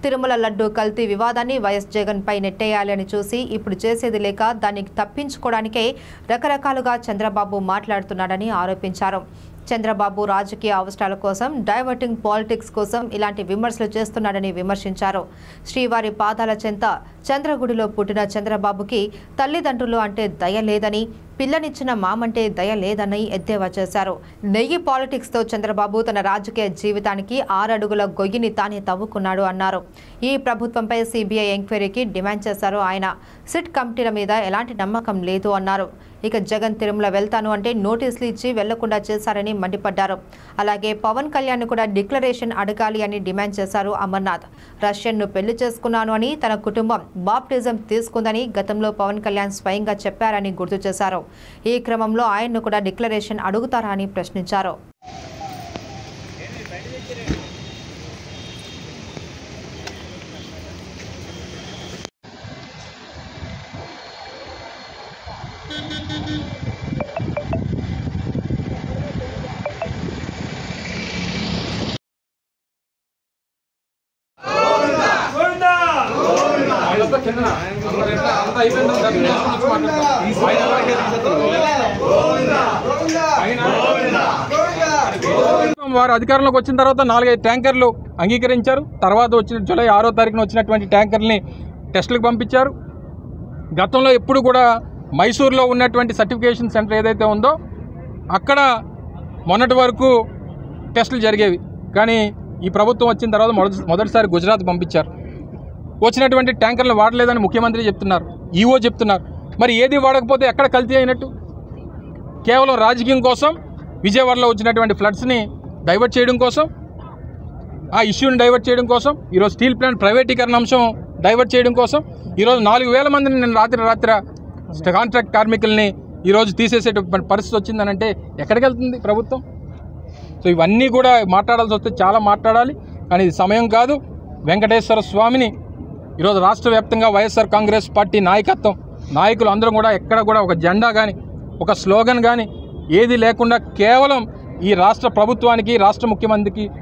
తిరుమల లడ్డూ కల్తీ వివాదాన్ని వైఎస్ జగన్ పై నెట్టేయాలి అని చూసి ఇప్పుడు చేసేది లేక దాన్ని తప్పించుకోవడానికే రకరకాలుగా చంద్రబాబు మాట్లాడుతున్నాడని ఆరోపించారు. చంద్రబాబు రాజకీయ అవసరాల కోసం డైవర్టింగ్ పాలిటిక్స్ కోసం ఇలాంటి విమర్శలు చేస్తున్నాడని విమర్శించారు. శ్రీవారి పాదాల చెంత చంద్రగుడిలో పుట్టిన చంద్రబాబుకి తల్లిదండ్రులు అంటే దయ లేదని, పిల్లనిచ్చిన మామంటే దయ లేదని ఎద్దేవా చేశారు. నెయ్యి పాలిటిక్స్తో చంద్రబాబు తన రాజకీయ జీవితానికి 6 అడుగుల గొయ్యిని తానే తవ్వుకున్నాడు అన్నారు. ఈ ప్రభుత్వంపై సిబిఐ ఎంక్వైరీకి డిమాండ్ చేశారు ఆయన. సిట్ కమిటీల మీద ఎలాంటి నమ్మకం లేదు అన్నారు. ఇక జగన్ తిరుమల వెళ్తాను అంటే నోటీసులు ఇచ్చి వెళ్లకుండా చేశారని మండిపడ్డారు. అలాగే పవన్ కళ్యాణ్ కూడా డిక్లరేషన్ అడగాలి అని డిమాండ్ చేశారు అమర్నాథ్. రష్యన్ను పెళ్లి చేసుకున్నాను అని తన కుటుంబం బాప్టిజం తీసుకుందని గతంలో పవన్ కళ్యాణ్ స్వయంగా చెప్పారని గుర్తు చేశారు. ఈ క్రమంలో ఆయన్ను కూడా డిక్లరేషన్ అడుగుతారా అని ప్రశ్నించారు. వారు అధికారంలోకి వచ్చిన తర్వాత 4-5 ట్యాంకర్లు అంగీకరించారు. తర్వాత వచ్చిన జూలై 6వ తారీఖున వచ్చినటువంటి ట్యాంకర్ని టెస్టులకు పంపించారు. గతంలో ఎప్పుడు కూడా మైసూర్లో ఉన్నటువంటి సర్టిఫికేషన్ సెంటర్ ఏదైతే ఉందో అక్కడ మొన్నటి వరకు టెస్టులు జరిగేవి. కానీ ఈ ప్రభుత్వం వచ్చిన తర్వాత మొదటిసారి గుజరాత్ పంపించారు. వచ్చినటువంటి ట్యాంకర్లు వాడలేదని ముఖ్యమంత్రి చెప్తున్నారు, ఈఓ చెప్తున్నారు. మరి ఏది వాడకపోతే ఎక్కడ కల్తీ అయినట్టు? కేవలం రాజకీయం కోసం విజయవాడలో వచ్చినటువంటి ఫ్లడ్స్ని డైవర్ట్ చేయడం కోసం, ఆ ఇష్యూని డైవర్ట్ చేయడం కోసం, ఈరోజు స్టీల్ ప్లాంట్ ప్రైవేటీకరణ అంశం డైవర్ట్ చేయడం కోసం ఈరోజు 4000 మందిని నేను రాత్రి కాంట్రాక్ట్ కార్మికుల్ని ఈరోజు తీసేసేటువంటి పరిస్థితి వచ్చిందనంటే ఎక్కడికి వెళ్తుంది ప్రభుత్వం? సో ఇవన్నీ కూడా మాట్లాడాల్సి వస్తే చాలా మాట్లాడాలి, కానీ ఇది సమయం కాదు. వెంకటేశ్వర స్వామిని ఈరోజు రాష్ట్ర వ్యాప్తంగా వైఎస్ఆర్ కాంగ్రెస్ పార్టీ నాయకులు అందరూ కూడా ఎక్కడ కూడా ఒక జెండా కానీ ఒక స్లోగన్ కానీ ఏది లేకుండా కేవలం ఈ రాష్ట్ర ప్రభుత్వానికి రాష్ట్ర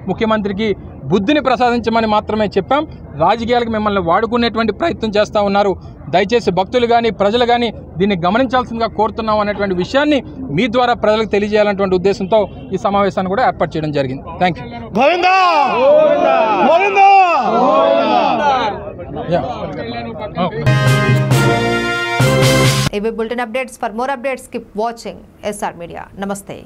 ముఖ్యమంత్రికి బుద్ధిని ప్రసాదించమని మాత్రమే చెప్పాం. రాజకీయాలకు మిమ్మల్ని వాడుకునేటువంటి ప్రయత్నం చేస్తూ ఉన్నారు. దయచేసి భక్తులు కానీ ప్రజలు కానీ దీన్ని గమనించాల్సిందిగా కోరుతున్నాం అనేటువంటి విషయాన్ని మీ ద్వారా ప్రజలకు తెలియజేయాలనేటువంటి ఉద్దేశంతో ఈ సమావేశాన్ని కూడా ఏర్పాటు చేయడం జరిగింది. Thank you. ఇవి bulletin updates. For more updates keep watching SR Media. నమస్తే.